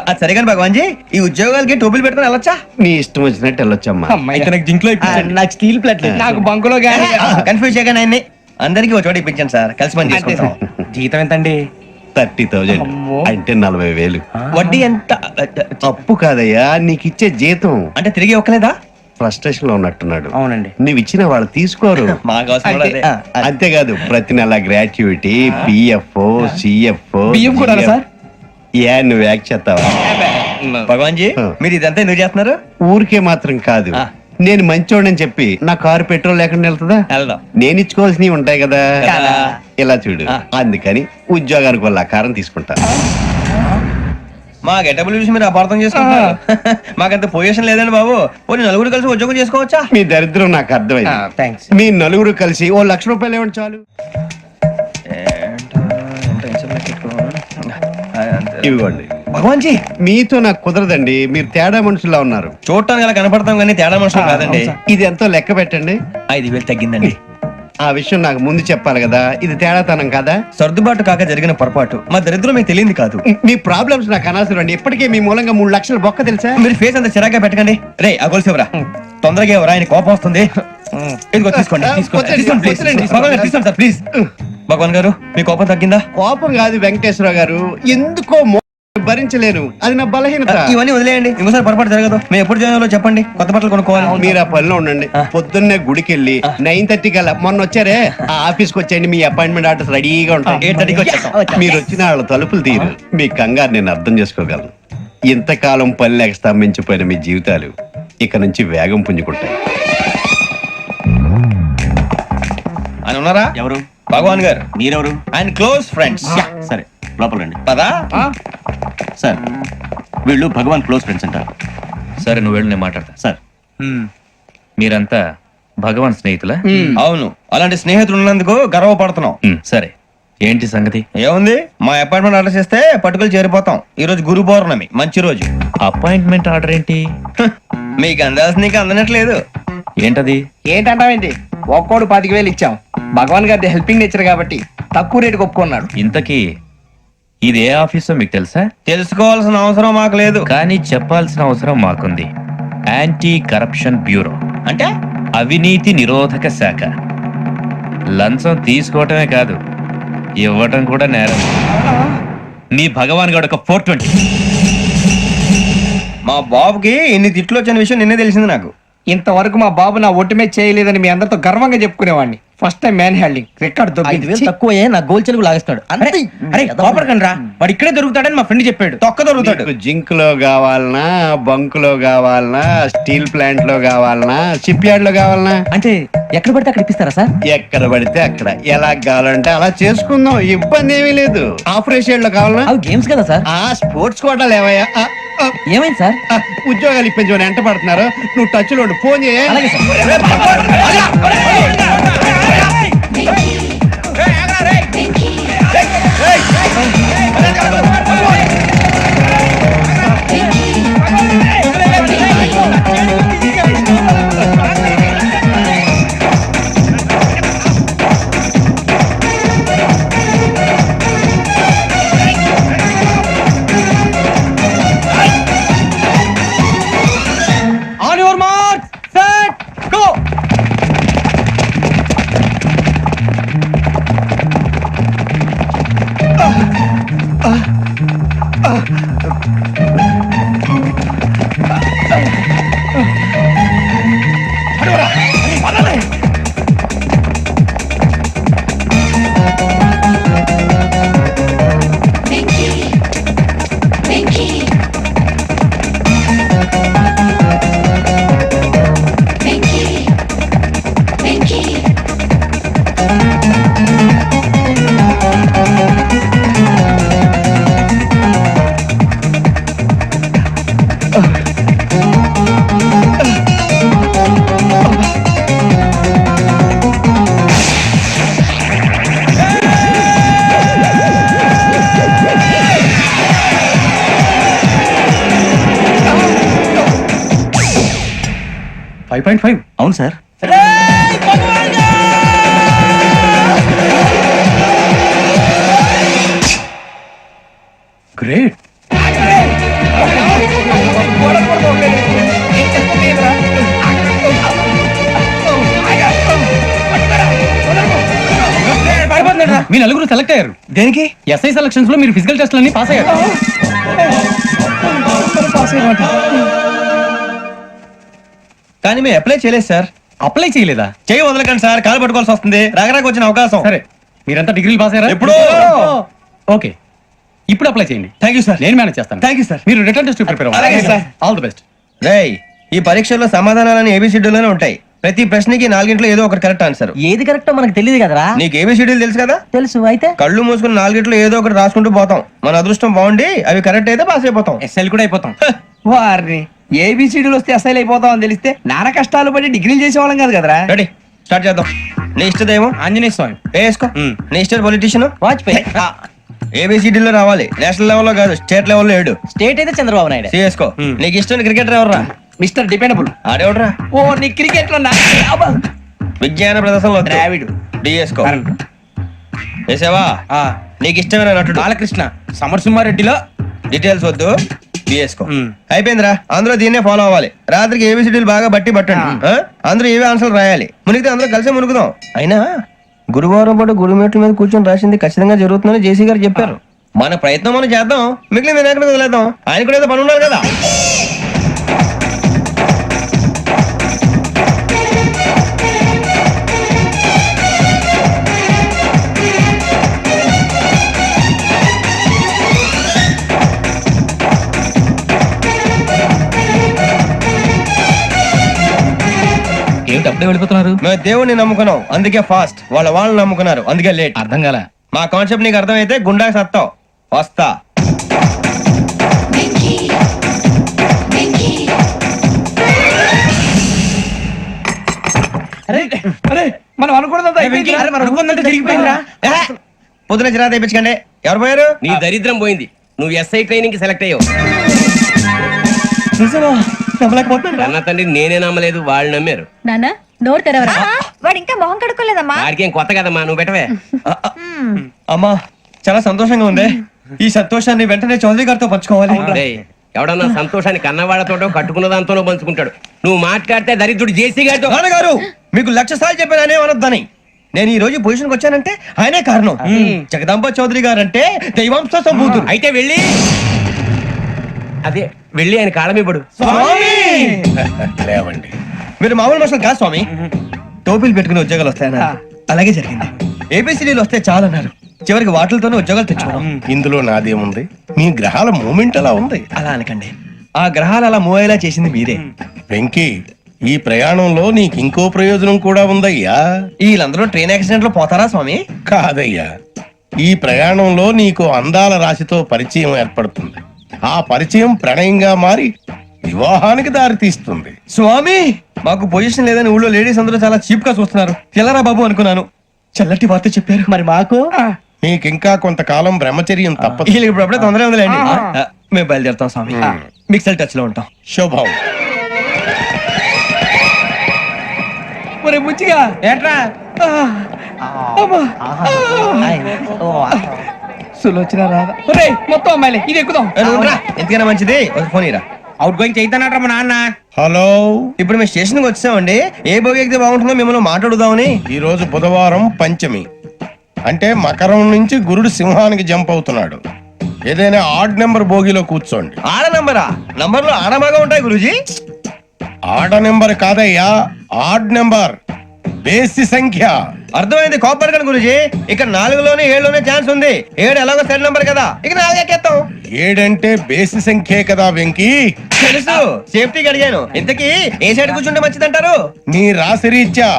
Speaker 4: అది సరే కానీ భగవాన్ జీ, ఈ ఉద్యోగాలకి టోపులు పెట్టుకుని వెళ్ళొచ్చా?
Speaker 7: నీ ఇష్టం వచ్చినట్టు వెళ్ళొచ్చమ్మా.
Speaker 4: నాకు జింక్ లో
Speaker 9: నాకు స్టీల్ ప్లేట్
Speaker 5: నాకు బంకులో గానీ
Speaker 4: కన్ఫ్యూజ్ చేయగానే ఆయన్ని అందరికీ ఒక చోట ఇప్పించండి సార్. కలిసి పని చేసుకుంటాం.
Speaker 5: జీతం ఎంతండి?
Speaker 7: 30,000 అంటే 40,000.
Speaker 4: వడ్డీ ఎంత?
Speaker 7: అప్పు కాదయ్యా, నీకు ఇచ్చే జీతం.
Speaker 4: అంటే తిరిగి ఒక్కలేదా?
Speaker 7: ఫ్రస్ట్రేషన్ లో ఉన్నట్టున్నాడు.
Speaker 5: అవునండి.
Speaker 7: నువ్వు ఇచ్చిన వాళ్ళు తీసుకోరు.
Speaker 4: మాకు అవసరం కూడా అదే.
Speaker 7: అంతేకాదు ప్రతి నెల గ్రాట్యుటీ, పిఎఫ్, సిఎఫ్.
Speaker 5: బియ్యం కూడా సార్?
Speaker 7: ఏ నువ్వు యాక్ట్ చేస్తావా?
Speaker 4: భగవాన్ జీ, మీరు ఇదంతా ఎందుకు చేస్తున్నారు?
Speaker 7: ఊరికే మాత్రం కాదు. నేను మంచోడని చెప్పి నా కారు పెట్రోల్ లేకుండా వెళ్తుందా?
Speaker 4: వెళ్దాం.
Speaker 7: నేను ఇచ్చుకోవాల్సినవి ఉంటాయి కదా. ఇలా చూడు, అందుకని ఉద్యోగానికి వాళ్ళ ఆకారం తీసుకుంటా.
Speaker 4: మా గెటబుల్ చూసి మీరు అపార్థం చేసుకుంటారు. మాకంత పొజిషన్ లేదండి బాబు. పోనీ నలుగురు కలిసి ఉద్యోగం చేసుకోవచ్చా?
Speaker 7: మీ దరిద్రం నాకు అర్థమైంది.
Speaker 5: థ్యాంక్స్.
Speaker 7: మీ నలుగురు కలిసి ఓ ₹1,00,000 ఇవ్వండి చాలు. ఇవ్వండి.
Speaker 4: భగవాన్ జీ
Speaker 10: మీతో నాకు కుదరదండి, మీరు తేడా మనుషులా ఉన్నారు.
Speaker 4: చూడటానికి అలా కనపడతాం కానీ తేడా మనుషులు కాదండి.
Speaker 10: ఇది ఎంతో లెక్క పెట్టండి.
Speaker 4: 5,000 తగ్గిందండి.
Speaker 10: ఆ విషయం నాకు ముందు చెప్పాలి కదా, ఇది తేడాతనం కదా.
Speaker 4: సర్దుబాటు కాక జరిగిన పొరపాటు, మా దరిద్రం మీకు తెలియంది కాదు.
Speaker 10: మీ ప్రాబ్లమ్స్ నాకు అనవసరం అండి. ఇప్పటికే మీ మూలంగా 3 లక్షల బొక్క తెలుసా.
Speaker 4: మీరు ఫేస్ అంత చిరాగ్గా పెట్టకండి. రే ఆ గొలుసేవరా, తొందరగా ఎవరా, ఆయన కోపం వస్తుంది. ఇదిగో తీసుకోండి, తీసుకోండి please. భగవాన్ గారు తీసుకోండి సార్ ప్లీజ్. భగవాన్ గారు మీ కోపం తగ్గిందా?
Speaker 10: కోపం కాదు వెంకటేశ్వర గారు, ఎందుకో భరించలేను, అది నా బలహీనత.
Speaker 4: ఇవన్నీ వదిలేయండి, ఇంకోసారి పొరపాటు జరగదు. మేము ఎప్పుడు జాయిన్ చెప్పండి, కొత్త బట్టలు కొనుక్కోవాలి.
Speaker 10: మీరు ఆ పనిలో ఉండండి. పొద్దున్నే గుడికి వెళ్ళి 9:30 కల్లా, మొన్న వచ్చారే ఆ ఆఫీస్కి వచ్చేయండి, మీ అపాయింట్మెంట్ ఆర్డర్స్ రెడీగా ఉంటాయి.
Speaker 4: 8:30కి వచ్చేస్తాం.
Speaker 10: మీరు వచ్చిన వాళ్ళ తలుపులు తీరు. మీ కంగారు నేను అర్థం చేసుకోగలను. ఇంతకాలం పని లేక స్తంభించిపోయిన మీ జీవితాలు ఇక నుంచి వేగం పుంజుకుంటాయి.
Speaker 4: ఆయన ఉన్నారా?
Speaker 9: ఎవరు?
Speaker 4: భగవాన్ గారు.
Speaker 9: మీరెవరు?
Speaker 4: ఆయన క్లోజ్ ఫ్రెండ్స్.
Speaker 9: సరే లోపల రండి.
Speaker 4: పదా
Speaker 9: సార్ వీళ్ళు భగవాన్ క్లోజ్ ఫ్రెండ్స్ అంటారు.
Speaker 3: సరే నువ్వు వెళ్ళు, నేను మాట్లాడతా.
Speaker 9: సార్
Speaker 3: మీరంతా భగవాన్ స్నేహితులా?
Speaker 4: అవును, అలాంటి స్నేహితులు ఉన్నందుకు గర్వపడుతున్నాం.
Speaker 3: సరే ఏంటి సంగతి?
Speaker 4: ఏముంది, మా అపాయింట్మెంట్ ఆర్డర్ చేస్తే పట్టుకులు చేరిపోతాం. ఈ రోజు గురు పౌర్ణమి, మంచి రోజు.
Speaker 3: అపాయింట్మెంట్ ఆర్డర్ ఏంటి?
Speaker 4: మీకు అందాల్సిన నీకు అందనట్లేదు.
Speaker 3: ఏంటది?
Speaker 5: ఏంటంటావేంటి? ఒక్కోడు 10,000 ఇచ్చాం. భగవాన్ గారి హెల్పింగ్ నేచర్ కాబట్టి తక్కువ రేటుకి ఒప్పుకున్నాడు.
Speaker 3: ఇంతకీ ఇది ఏ ఆఫీసో మీకు తెలుసా?
Speaker 4: తెలుసుకోవాల్సిన అవసరం మాకు లేదు.
Speaker 3: కానీ చెప్పాల్సిన అవసరం మాకుంది. యాంటీ కరప్షన్ బ్యూరో,
Speaker 4: అంటే
Speaker 3: అవినీతి నిరోధక శాఖ. లంచం తీసుకోవటమే కాదు, ఇవ్వటం కూడా నేరం. మీ భగవాన్ గారు ఒక 420.
Speaker 4: మా బాబుకి ఇన్ని తిట్లు వచ్చిన విషయం నిన్నే తెలిసింది నాకు.
Speaker 5: ఇంతవరకు మా బాబు నా ఒట్టుమే చేయలేదని మీ అందరితో గర్వంగా చెప్పుకునేవాడిని. ఫస్ట్ టైం మ్యాన్ హ్యాండింగ్ రికార్డ్
Speaker 9: 5,000 తక్కువే, నా గోల్ చెలుగు లాగేస్తాడు.
Speaker 4: అరే కోపడకండి రా, వాడు ఇక్కడే దొరుకుతాడని మా ఫ్రెండ్ చెప్పాడు. తొక్క దొరుకుతాడు.
Speaker 10: మీకు జింక్ లో కావాలనా, బంక్ లో కావాలనా, స్టీల్ ప్లాంట్ లో కావాలనా, షిప్ యార్డ్ లో కావాలనా,
Speaker 9: అంటే ఎక్కడ పడితే అక్కడ ఇప్పిస్తారా సార్?
Speaker 10: ఎక్కడ పడితే అక్కడ, ఎలా కావాలంటే అలా చేసుకుందాం, ఇబ్బంది ఏమీ లేదు. ఆపరేషన్ లో కావాలనా,
Speaker 9: అవి గేమ్స్ కదా సార్.
Speaker 10: ఆ స్పోర్ట్స్ కోటాలు ఏవయ్యా,
Speaker 9: ఏమైంది సార్?
Speaker 10: ఉద్యోగాలు ఇప్పించమని ఎంట పడుతున్నారు. నువ్వు టచ్ లో ఉండు, ఫోన్ చేయ.
Speaker 9: అలాగే sir.
Speaker 4: On your mark, set, go.
Speaker 9: అవును సార్.
Speaker 4: గ్రేట్.
Speaker 9: మీ నలుగురు సెలెక్ట్ అయ్యారు.
Speaker 4: దేనికి?
Speaker 9: ఎస్ఐ సెలక్షన్స్ లో మీరు ఫిజికల్ టెస్ట్ అన్ని పాస్ అయ్యారు.
Speaker 4: కానీ మేము అప్లై చేయలేదు సార్.
Speaker 9: అప్లై చేయలేదా?
Speaker 4: చేయి వదలకండి సార్, కాలు పట్టుకోవాల్సి వస్తుంది. రాగరాకు వచ్చిన అవకాశం.
Speaker 9: సరే మీరంతా డిగ్రీలు పాస్ అయ్యారా?
Speaker 4: ఎప్పుడో.
Speaker 9: ఓకే, ఇప్పుడు అప్లై చేయండి.
Speaker 4: Thank you sir.
Speaker 9: నేను మేనేజ్ చేస్తాను.
Speaker 4: Thank you sir.
Speaker 9: మీరు రిటర్న్ టెస్ట్ ప్రిపేర్
Speaker 4: అలాగే
Speaker 9: అవ్వండి.
Speaker 4: సార్.
Speaker 9: All the best.
Speaker 4: రేయ్, ఈ పరీక్షల్లో సమాధానాలని ఏబిసిడ్యూల్లోనే ఉంటాయి. ప్రతి ప్రశ్నకి 4 ఏదో ఒకటి కరెక్ట్ ఆన్సర్.
Speaker 9: ఏది కరెక్టో మనకు తెలియదు కదరా.
Speaker 4: నీకు ఏబిసిడ్యూల్ తెలుసు కదా?
Speaker 9: తెలుసు. అయితే
Speaker 4: కళ్ళు మూసుకుని 4 ఏదో ఒకటి రాసుకుంటూ పోతాం. మన అదృష్టం బాగుండి అవి కరెక్ట్ అయితే పాస్ అయిపోతాం.
Speaker 9: ఎస్ఎల్ కూడా అయిపోతాం.
Speaker 5: వారిని ఏబిసిడీలు వస్తే అసైల్ అయిపోతాం అని తెలిస్తే నాన్న కష్టాలు పడి డిగ్రీలు చేసేవాళ్ళం కాదు కదరా.
Speaker 4: రెడీ, స్టార్ట్ చేద్దాం. నీ ఇష్టదేమో
Speaker 9: ఆంజనేయ స్వామి.
Speaker 4: వేసుకో. నీ ఇష్ట పొలిటీషియన్
Speaker 9: వాజ్పేయి.
Speaker 2: ఏబిసిడీలో రావాలి, నేషనల్ లెవెల్లో కాదు, స్టేట్ లెవెల్లో 7.
Speaker 9: స్టేట్ అయితే చంద్రబాబు నాయుడు.
Speaker 2: సిఎస్కో. నీకు ఇష్టం క్రికెటర్ ఎవర్రా?
Speaker 5: Mister dependable.
Speaker 2: ఆడేవడరా?
Speaker 5: ఓ నీ క్రికెట్ లో
Speaker 2: విజ్ఞాన ప్రదర్శనలో
Speaker 5: ద్రావిడు.
Speaker 2: డిఎస్కో. వేసావా? నీకు ఇష్టమైన నటుడు?
Speaker 5: బాలకృష్ణ. సమర్సింహారెడ్డిలో
Speaker 2: డీటెయిల్స్ వద్దు, బిఎస్కో. అయిపోయిందిరా, అందులో దీన్నే ఫాలో అవ్వాలి. రాత్రికి ఏబిసిడీలు బాగా పట్టండి. అందరూ ఏవే ఆన్సర్లు రాయాలి. మునిగితే అందరూ కలిసి మునుగుదాం. అయినా గురువారం పాటు గురుమేట్ల మీద కూర్చొని రాసింది ఖచ్చితంగా జరుగుతుందని జేసీ గారు చెప్పారు. మన ప్రయత్నం మనం చేద్దాం, మిగిలిన వినాయకుడి మీద వదిలేద్దాం. ఆయన కూడా ఏదో పని ఉండాలి కదా.
Speaker 3: ఏమిటి అప్పుడే వెళ్ళిపోతున్నారు?
Speaker 2: మేము దేవుడిని నమ్ముకున్నాం, అందుకే ఫాస్ట్. వాళ్ళని నమ్ముకున్నారు, అందుకే లేట్.
Speaker 3: అర్థం కాల.
Speaker 2: మా కాన్సెప్ట్ నీకు అర్థమైతే గుండా సత్తావు. వస్తా.
Speaker 5: మనం అనుకున్నదంతా జరిగిపోయిందిరా.
Speaker 2: పొద్దున చిరా తెప్పించకండి. ఎవరు పోయారు?
Speaker 7: నీ దరిద్రం పోయింది. నువ్వు ఎస్ఐ ట్రైనింగ్ కి సెలెక్ట్ అయ్యావు. అన్న తండ్రి నేనే నమ్మలేదు, వాళ్ళు నమ్మారు.
Speaker 6: నాన్న నోరు తెరవరా.
Speaker 11: వాడు ఇంకా మొహం కడుక్కోలేదమ్మా.
Speaker 7: వాడికి ఏం కొత్త కదమ్మా, నువ్వు పెట్టవే.
Speaker 2: అమ్మా చాలా సంతోషంగా ఉంది. ఈ సంతోషాన్ని వెంటనే చౌదరి గారితో పంచుకోవాలి.
Speaker 7: డేయ్, ఎవడన్నా సంతోషాన్ని కన్నవాళ్లతోటో కట్టుకున్న దాంతోనో పంచుకుంటాడు. నువ్వు మాట్లాడితే దరిద్రుడు జేసీ గారితో.
Speaker 2: నాన్నగారు మీకు 1,00,000 సార్లు చెప్పాననే అనొద్దని. నేను ఈ రోజు పొజిషన్కి వచ్చానంటే ఆయనే కారణం. జగదాంబ చౌదరి గారు అంటే దైవాంశ సంభూతుడు.
Speaker 7: అయితే వెళ్ళి అదే వెళ్ళి ఆయన కాళ్ళమివ్వడు.
Speaker 8: లేవండి.
Speaker 2: మీరు మామూలు మనుషులు కాదు స్వామి. టోపీలు పెట్టుకుని ఉద్యోగాలు వస్తాయన్నారు, అలాగే జరిగింది. ఏబిసిడీలు వస్తే చాలన్నారు, చివరికి వాటిలతోనే ఉద్యోగాలు తెచ్చుకున్నాం.
Speaker 8: ఇందులో నాదేముంది? మీ గ్రహాల మూమెంట్ అలా ఉంది.
Speaker 2: అలా అనకండి, ఆ గ్రహాలు అలా మూవ్ అయ్యేలా చేసింది మీరే.
Speaker 8: వెంకీ, ఈ ప్రయాణంలో నీకు ఇంకో ప్రయోజనం కూడా ఉందయ్యా.
Speaker 2: వీళ్ళందరూ ట్రైన్ యాక్సిడెంట్ లో పోతారా స్వామి?
Speaker 8: కాదయ్యా, ఈ ప్రయాణంలో నీకు అందాల రాశితో పరిచయం ఏర్పడుతుంది. ఆ పరిచయం ప్రణయంగా మారి వివాహానికి దారితీస్తుంది.
Speaker 2: స్వామి మాకు పొజిషన్ లేదని ఊళ్ళో లేడీస్ అందరూ చాలా చీప్ గా చూస్తున్నారు. తెల్లరా బాబు అనుకున్నాను, చల్లటి వార్త చెప్పారు.
Speaker 9: మరి మాకు
Speaker 8: నీకింకా కొంతకాలం బ్రహ్మచర్యం తప్పదు.
Speaker 2: వీళ్ళకి ఇప్పుడు అప్పుడే తొందరగా ఉందిలేండి. మేము బయలుదేరుతాం స్వామి, మిక్సెల్ టచ్ లో ఉంటాం.
Speaker 8: శుభం.
Speaker 5: ఒరే బుచ్చిగా ఏట్రా సులోచన రాదా? ఒరే మొత్తం అమ్మాయిలే, ఇది ఎక్కుదాం.
Speaker 2: ఎందుకైనా మంచిది ఒక ఫోన్ ఇరా.
Speaker 5: అవుట్ గోయింగ్ చేద్దానట్రా మా నాన్న.
Speaker 8: హలో,
Speaker 2: ఇప్పుడు మేము స్టేషన్కి వచ్చామండి. ఏ బోగి ఎక్కితే బాగుంటుందో మిమ్మల్ని మాట్లాడుదామని.
Speaker 8: ఈ రోజు బుధవారం పంచమి, అంటే మకరం నుంచి గురుడు సింహానికి జంప్ అవుతున్నాడు. ఏదైనా ఆడ్ నెంబర్ బోగిలో కూర్చోండి.
Speaker 2: ఆడ నంబరా? నంబర్లు ఆడ బాగా ఉంటాయి గురూజీ.
Speaker 8: ఆడ నెంబర్ కాదయ్యా, ఆడ్ నెంబర్, బేసి సంఖ్య.
Speaker 2: అర్థమైంది, కాపర్ కానీ గురూజీ. ఇక్కడ 4లోనే 7లోనే ఛాన్స్ ఉంది. 7 ఎలాగో సెడ్ నంబర్ కదా, ఇక 4 ఎక్కేస్తాం.
Speaker 8: 7 అంటే బేసి సంఖ్యే కదా వెంకీ.
Speaker 2: తెలుసు, సేఫ్టీకి అడిగాను. ఇంతకీ ఏ సైడ్ కూర్చుంటే మంచిదంటారు?
Speaker 8: నీ రాశి రీత్యా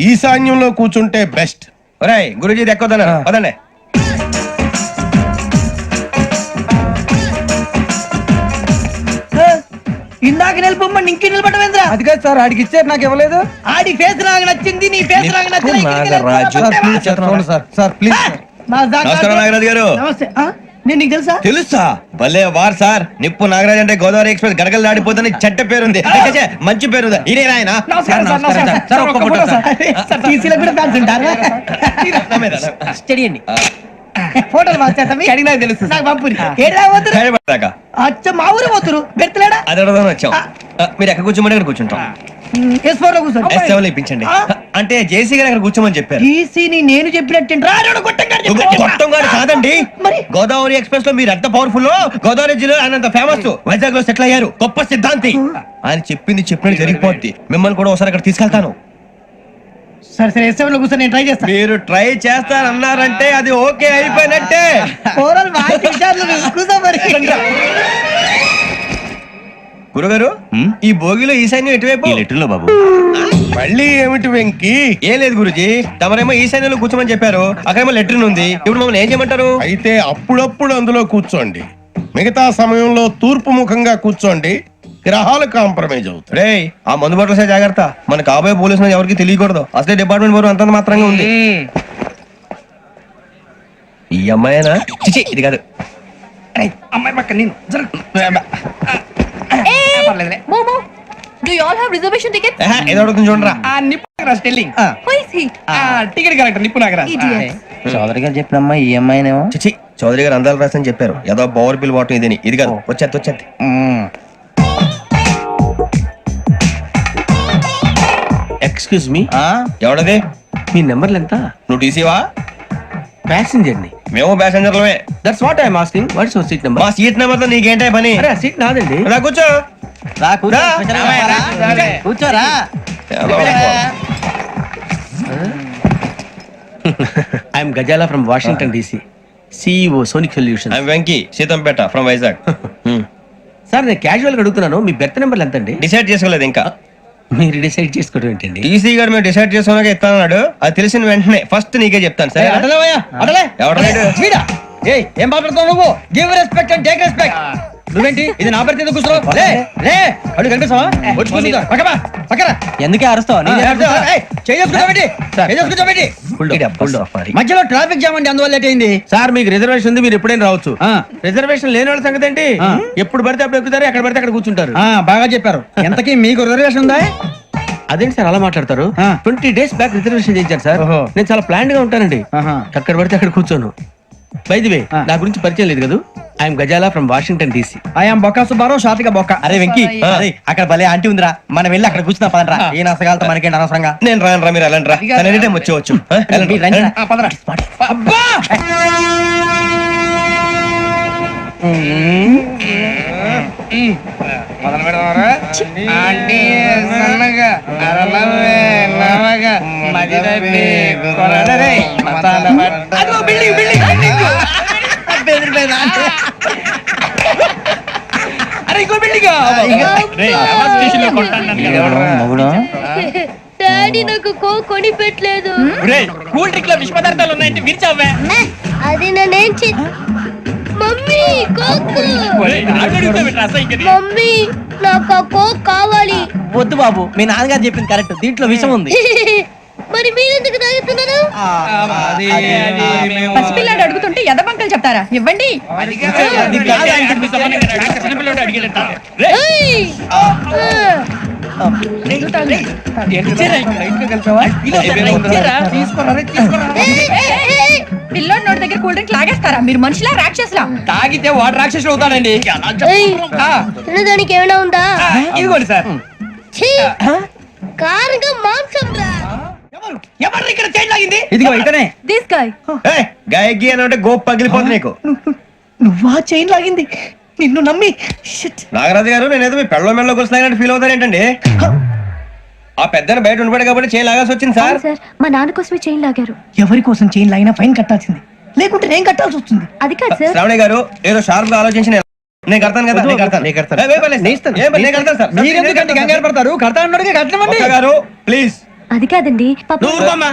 Speaker 8: ఈశాన్యంలో కూర్చుంటే బెస్ట్.
Speaker 2: ఒరేయ్ గురూజీ దెక్కొద్దన్నారు, పదండి.
Speaker 9: ఇందాక నిలబొమ్మని ఇంకే నిలబడమేంద్రా?
Speaker 5: అది కాదు సార్, ఆడికి ఇచ్చారు, నాకు ఇవ్వలేదు.
Speaker 9: ఆడి ఫేస్ నాకు నచ్చింది, నీ ఫేస్ నాకు నచ్చింది.
Speaker 5: Sir please.
Speaker 2: నమస్కారం నాగరాజు గారు.
Speaker 9: నమస్తే. నేను నీకు తెలుసా?
Speaker 2: తెలుసా? భలే వార్ సార్. నిప్పు నాగరాజ్ అంటే గోదావరి ఎక్స్ప్రెస్ గడగలు దాడిపోతుంది చెడ్డ పేరుంది. మంచి పేరుంది. ఇదే ఆయన.
Speaker 9: నమస్కారం సార్, నమస్కారం సార్. ఒక్క ఫోటో సార్. సార్ టీసీలో కూడా ఫ్యాన్స్ ఉంటారు. స్టడీ అండి. ఫోటోలు మార్చేస్తాం.
Speaker 5: అడిగి నాకు తెలుసు.
Speaker 9: నాకు పంపుని. ఏడా పోతురు?
Speaker 2: హైదరాబాద్
Speaker 9: అచ్చ మా ఊరు పోతురు. బెర్తలేడా?
Speaker 2: అది అడగదామని వచ్చాం. మీరు ఎక్కడ కూర్చోమని అక్కడ కూర్చుంటాం.
Speaker 9: S4 లో కూర్చోండి.
Speaker 2: S7 ఇప్పించండి. అంటే జేసీ గారు అక్కడ కూర్చోమని చెప్పారు.
Speaker 9: టీసీని నేను చెప్పినట్టు
Speaker 2: గొట్టం గారు కాదండి. గోదావరి ఎక్స్ప్రెస్ లో మీరు ఎంత పవర్ఫుల్, గోదావరి జిల్లా ఆయన ఫేమస్. వైజాగ్ లో సెటిల్ అయ్యారు, గొప్ప సిద్ధాంతి. ఆయన చెప్పింది చెప్పినట్టు జరిగిపోద్ది. మిమ్మల్ని కూడా ఒకసారి అక్కడ తీసుకెళ్తాను.
Speaker 9: సరే సరే, S7 లో కూర్చొని నేను ట్రై చేస్తాను.
Speaker 2: మీరు ట్రై చేస్తారన్నారంటే అది ఓకే అయిపోయినట్టే. గురుగారు, ఈ భోగిలో ఈశాన్యం ఎటువైపు?
Speaker 10: లెటర్లో బాబు.
Speaker 8: మళ్ళీ ఏమిటి వెంకీ?
Speaker 2: ఏం లేదు గురుజీ, తమరేమో ఈశాన్యంలో కూర్చోమని చెప్పారు. అక్కడేమో లెటర్ ఉంది. ఇప్పుడు మమ్మల్ని ఏం చేయమంటారు?
Speaker 8: అయితే అప్పుడప్పుడు అందులో కూర్చోండి, మిగతా సమయంలో తూర్పు ముఖంగా కూర్చోండి. గ్రహాలు కాంప్రమైజ్ అవుతాయి.
Speaker 2: రే, ఆ మందు బట్టలసే జాగ్రత్త. మన కాబోయే పోలీసులు ఎవరికి తెలియకూడదు. అసలే డిపార్ట్మెంట్ బోరు అంతంత మాత్రంగా ఉంది. ఈ అమ్మాయినా చిచి ఇది కాదు.
Speaker 5: అమ్మాయి పక్క నేను పర్లేదులే.
Speaker 11: మోమో do you all have reservation ticket?
Speaker 2: ఏదో అడుగుతుంది చూడరా.
Speaker 5: ఆ Nippu Nagaraj telling
Speaker 11: who is he?
Speaker 5: Ticket collector Nippu Nagaraj.
Speaker 4: Chowdary గారు చెప్పిన అమ్మాయి ఈ అమ్మాయినేమో.
Speaker 2: చిచి చౌదరి గారు అందాలు రాసని చెప్పారు. ఏదో బోర్ బిల్ వాటం ఇదని. ఇది కాదు. వచ్చేది.
Speaker 5: Excuse me,
Speaker 2: ఎవడది?
Speaker 5: మీ నెంబర్లు ఎంత?
Speaker 2: నువ్వు టీసీవా?
Speaker 5: ప్యాసింజర్ ని.
Speaker 2: మేము ప్యాసెంజర్లమే.
Speaker 5: That's what I'm asking. What's your seat number?
Speaker 2: మా సీట్ నెంబర్ తో నీకేంటే పని?
Speaker 5: అరే ఆ సీట్ నాదండి.
Speaker 2: రా కూర్చో.
Speaker 4: కూర్చోరా.
Speaker 5: I'm Gazala from Washington DC, CEO Sonic solution.
Speaker 2: Venky Seethampeta from Vizag.
Speaker 5: Sir నేను క్యాజువల్ గా అడుగుతున్నాను, మీ బెర్త్ నెంబర్లు ఎంత అండి?
Speaker 2: డిసైడ్ చేసుకోలేదు ఇంకా.
Speaker 5: మీరు డిసైడ్ చేసుకోవడం ఏంటండి?
Speaker 2: టీసీ గారు మేము డిసైడ్ చేసుకున్నాక ఇస్తానన్నాడు. అది తెలిసిన వెంటనే ఫస్ట్ నీకే చెప్తాను. సరే
Speaker 4: ఏం మాట్లాడుతావు నువ్వు? Give respect and take respect. నువ్వేంటి ఇది నా పరిస్థితి కూర్చున్నావు? అడుగు కనిపిస్తావా? ఎందుకే అరుస్తావు? మధ్యలో ట్రాఫిక్ జామ్ అండి, అందువల్ల లేట్ అయింది.
Speaker 5: సార్ మీకు రిజర్వేషన్ ఉంది, మీరు ఎప్పుడైనా రావచ్చు. రిజర్వేషన్ లేని వాళ్ళ సంగతి ఏంటి? ఎప్పుడు పడితే అప్పుడు ఎక్కుతారు, ఎక్కడ పడితే అక్కడ కూర్చుంటారు.
Speaker 4: బాగా చెప్పారు. ఎంతకీ మీకు రిజర్వేషన్ ఉందా?
Speaker 5: అదేంటి సార్ అలా మాట్లాడతారు? 20 days బ్యాక్ రిజర్వేషన్ చేయించారు సార్. నేను చాలా ప్లాన్డ్ గా ఉంటానండి. అక్కడ పడితే అక్కడ కూర్చోను. బై ది వే, నా గురించి పరిచయం లేదు కదా. I'm Gazala from Washington DC.
Speaker 4: I'm Bokka Subbarao, షాతిక బొక్క. అరే వెంకీ, అక్కడ భలే ఆంటీ ఉందిరా, మనం వెళ్ళి అక్కడ కూర్చున్నా పదరా. ఏ నసగాలతో మనకేంటి అనవసరంగా.
Speaker 2: నేను రాను రా, మీరు వెళ్ళండి రా. ఎనీ టైం వచ్చేవచ్చు.
Speaker 11: డాడీ నాకు కోక్ కొని పెట్టలేదు.
Speaker 5: కూల్ డ్రింక్ లో విష పదార్థాలు ఉన్నాయంటే విరిచావే.
Speaker 11: అది నేనేం మమ్మీ కోక్. మమ్మీ నాకు ఆ కోక్ కావాలి.
Speaker 4: వద్దు బాబు, మీ నాన్నగారు చెప్పింది కరెక్ట్, దీంట్లో విషయం ఉంది.
Speaker 11: మరి మీరెందుకు తాగుతున్నారు?
Speaker 6: పసిపిల్లాడు అడుగుతుంటే ఎదబంకలు చెప్తారా? ఇవ్వండి.
Speaker 11: ఏయ్!
Speaker 6: పిల్లోడి నోటి దగ్గర కూల్ డ్రింక్ లాగేస్తారా? మీరు మనుషులా రాక్షసులా?
Speaker 5: తాగితే వాడు రాక్షసుడు అవుతాడండి.
Speaker 11: ఏయ్! తినడానికి ఏమైనా ఉందా?
Speaker 5: ఇదిగోండి సార్.
Speaker 11: ఛీ! కారంగా మాంసం రా.
Speaker 5: ఎవరు ఇక్కడ చైన్ లాగింది?
Speaker 4: ఇదిగో ఇతనే.
Speaker 6: This guy.
Speaker 2: గాయకి అని అంటే గోప్ పగిలిపోతుంది నీకు.
Speaker 9: నువ్వా చైన్ లాగింది? నిన్ను నమ్మి.
Speaker 2: నాగరాజు గారు, నేనేదో మీ పెళ్ళ మెళ్ళ గురిసినట్టు ఫీల్ అవుతారు ఏంటండి? ఆ పెద్దని బయట ఉండిపోయాడు కాబట్టి చేయి లాగాల్సి వచ్చింది సార్.
Speaker 11: సార్ మా నాన్న కోసమే చైన్ లాగారు.
Speaker 9: ఎవరి కోసం చైన్ లాగినా ఫైన్ కట్టాల్సింది, లేకుంటే నేను కట్టాల్సి వస్తుంది.
Speaker 11: అది కాదు సార్.
Speaker 2: శ్రావణి గారు ఏదో షార్ప్ గా ఆలోచించి నేను కడతాను కదా. నేను కడతాను. నేను కడతాను సార్.
Speaker 4: మీరెందుకంటే కంగారు పడతారు? కడతా అన్నాడుగా, కట్టమండి.
Speaker 2: గారు ప్లీజ్.
Speaker 11: అది కాదండి
Speaker 5: నువ్వు ఊరుకోమ్మా.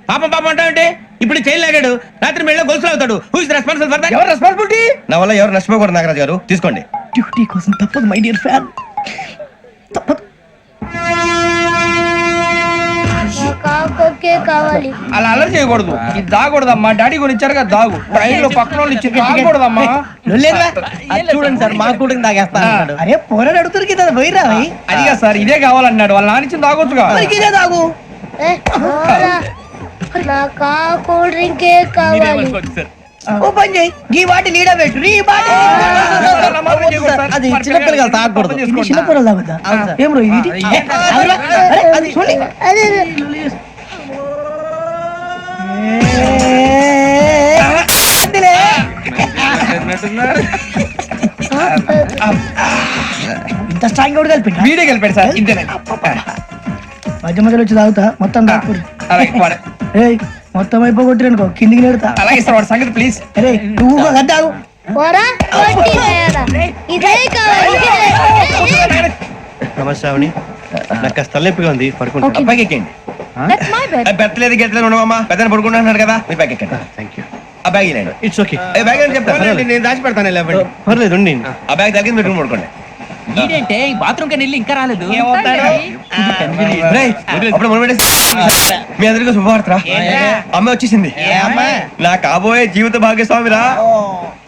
Speaker 5: పాపం పాపం అంటావంటే? ఇప్పుడు చైన్ లాగాడు, రాత్రి మెళ్ళ గొలుసులు అవుతాడు. Who is responsible for that?
Speaker 4: ఎవరు రెస్పాన్సిబిలిటీ?
Speaker 2: నా వల్ల ఎవరు నష్టపోకూడదు నాగరాజు గారు, తీసుకోండి.
Speaker 9: డ్యూటీ కోసం తప్పదు మై డియర్ ఫ్యాన్, తప్పదు.
Speaker 11: కోకే కావాలి.
Speaker 5: అలా అలర్ చేయకూడదు. ఇది దాగకూడదమ్మా. డాడీ కొని ఇచ్చారు కదా దాగు. ట్రైన్ లో పక్కన వాళ్ళు ఇచ్చి దాగకూడదమ్మా.
Speaker 4: చూడండి సార్, మా కూడా తాగేస్తా.
Speaker 9: అరే పోరాడు అడుగుతారు కదా, పోయిరా.
Speaker 5: అదిగా సార్, ఇదే కావాలన్నాడు. వాళ్ళ నాన్న ఇచ్చింది తాగొచ్చుగా.
Speaker 9: ఇదే తాగు.
Speaker 11: నాకు ఆ కూల్ డ్రింకే కావాలి.
Speaker 9: ఓ పని చేయి, ఈ వాటి లీడ పెట్టు. ఈ వాటి
Speaker 4: అది చిన్నపిల్లలు తాగకూడదు.
Speaker 9: చిన్నపిల్లలు తాగుతా. ఏం రో ఇది? అది చూడండి.
Speaker 11: అదే
Speaker 9: ఇంత స్ట్రాంగ్ కూడా కలిపి
Speaker 5: వీడే గెలిపాడు సార్. ఇంతేనండి.
Speaker 9: మధ్య మధ్యలో వచ్చి తాగుతా, మొత్తం తాగుతారు. ఏయ్ మొత్తం అయిపోగొట్టిరనుకో, కిందికి నేడుతా.
Speaker 5: అలాగే సార్, వాడు సంగతి ప్లీజ్.
Speaker 9: అరే నువ్వు కద్దాగు.
Speaker 11: పోరా కొట్టి తయారా. ఇదే కావాలి.
Speaker 2: నమస్తే శ్రావణి, నాకు కాస్త తలెప్పిగా ఉంది, పడుకుంటా. పైకి ఎక్కండి.
Speaker 11: That's my bed.
Speaker 2: బెత్తలేదు గెట్టలేదు ఉండవమ్మా. పెద్దని పడుకుంటున్నాడు కదా, మీరు పైకి ఎక్కండి. Thank you. ఆ బ్యాగ్ ఇలాండి.
Speaker 10: It's okay.
Speaker 2: బ్యాగ్ అని చెప్తాను, నేను దాచి పెడతాను. పర్లేదు, ఆ బ్యాగ్ తగ్గింది, పెట్టుకుని పడుకోండి.
Speaker 9: ఏంటంటే బాత్రూమ్ కని వెళ్ళి ఇంకా రాలేదు
Speaker 4: రేయ్, అప్పుడు మొదలు పెట్టేసి. మీ అందరికీ శుభవార్తరా. అమ్మ వచ్చేసింది. నా కాబోయే జీవిత భాగ్యస్వామిరా.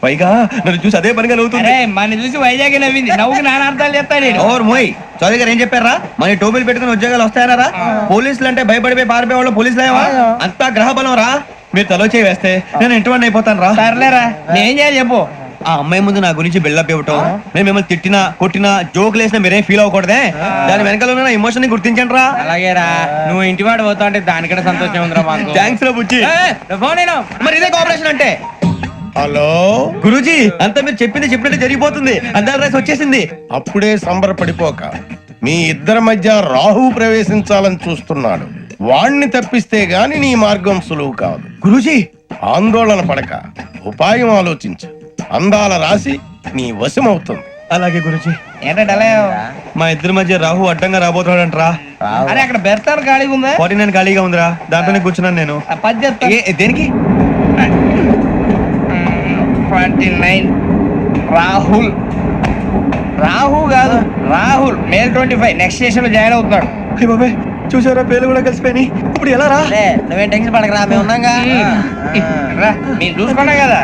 Speaker 4: పైగా నన్ను చూసి అదే పనిగా నవ్వుతుంది.
Speaker 9: మన చూసి వైజాగ్ నవ్వింది నవ్వుకి నాన్న అర్థాలు చెప్తాడు
Speaker 4: ఓర్ మోయ్, చౌదరి గారు ఏం చెప్పారా? మన టోబీలు పెట్టుకుని ఉద్యోగాలు వస్తాయనరా? పోలీసులు అంటే భయపడిపోయి పారిపోయే వాళ్ళు పోలీసులేవా? అంతా గ్రహ బలం రా. మీరు తలో చేయి వేస్తే నేను ఇంటివాడిని అయిపోతాను రా.
Speaker 9: సర్లేరా నేం చేయాలి చెప్పు.
Speaker 4: ఆ అమ్మాయి ముందు నా గురించి బిల్డప్ ఇవ్వటం, నేను మిమ్మల్ని తిట్టినా కొట్టినా జోకులు వేసినా మీరేం ఫీల్ అవ్వకూడదే. దాని వెనకాల ఉన్న ఎమోషన్ ని గుర్తించండి రా.
Speaker 9: అలాగేరా నువ్వు ఇంటివాడు పోతా అంటే దానికంటే సంతోషం ఉందిరా మాకు.
Speaker 4: థ్యాంక్స్ రా బుజ్జి.
Speaker 9: ఫోన్ అయినా
Speaker 4: మరి ఇదే కోఆపరేషన్ అంటే.
Speaker 8: హలో,
Speaker 4: గురూజీ అంతా మీరు చెప్పింది చెప్పినట్టు జరిగిపోతుంది. అందరి రైస్ వచ్చేసింది.
Speaker 8: అప్పుడే సంబరపడిపోక మీ ఇద్దరి మధ్య రాహు ప్రవేశించాలని చూస్తున్నాడు. వాణ్ణి తప్పిస్తే గాని నీ మార్గం సులువు కాదు.
Speaker 4: గురూజీ
Speaker 8: ఆందోళన పడక ఉపాయం ఆలోచించు. అందాల రాశి నీ వశమవుతుంది.
Speaker 4: అలాగే గురూజీ.
Speaker 9: ఏంటంటే
Speaker 4: మా ఇద్దరి మధ్య రాహు అడ్డంగా రాబోతున్నాడంట్రా.
Speaker 9: అరే అక్కడ బెర్తాను ఖాళీగా ఉందా?
Speaker 4: 49 ఖాళీగా ఉందిరా, దాంట్లోనే కూర్చున్నాను నేను.
Speaker 9: పది చెప్తా.
Speaker 4: దేనికి?
Speaker 9: 29 రాహుల్. రాహు కాదు రాహుల్. మే 25 నెక్స్ట్ స్టేషన్ లో జాయిన్ అవుతున్నాడు.
Speaker 4: అయ్య బాబాయ్, చూసారా పేర్లు కూడా కలిసిపోయినాయి. ఇప్పుడు ఎలా రా?
Speaker 9: నువ్వేం టెన్షన్ పడకరా మేము ఉన్నాగా. రా మీరు చూసుకున్నా కదా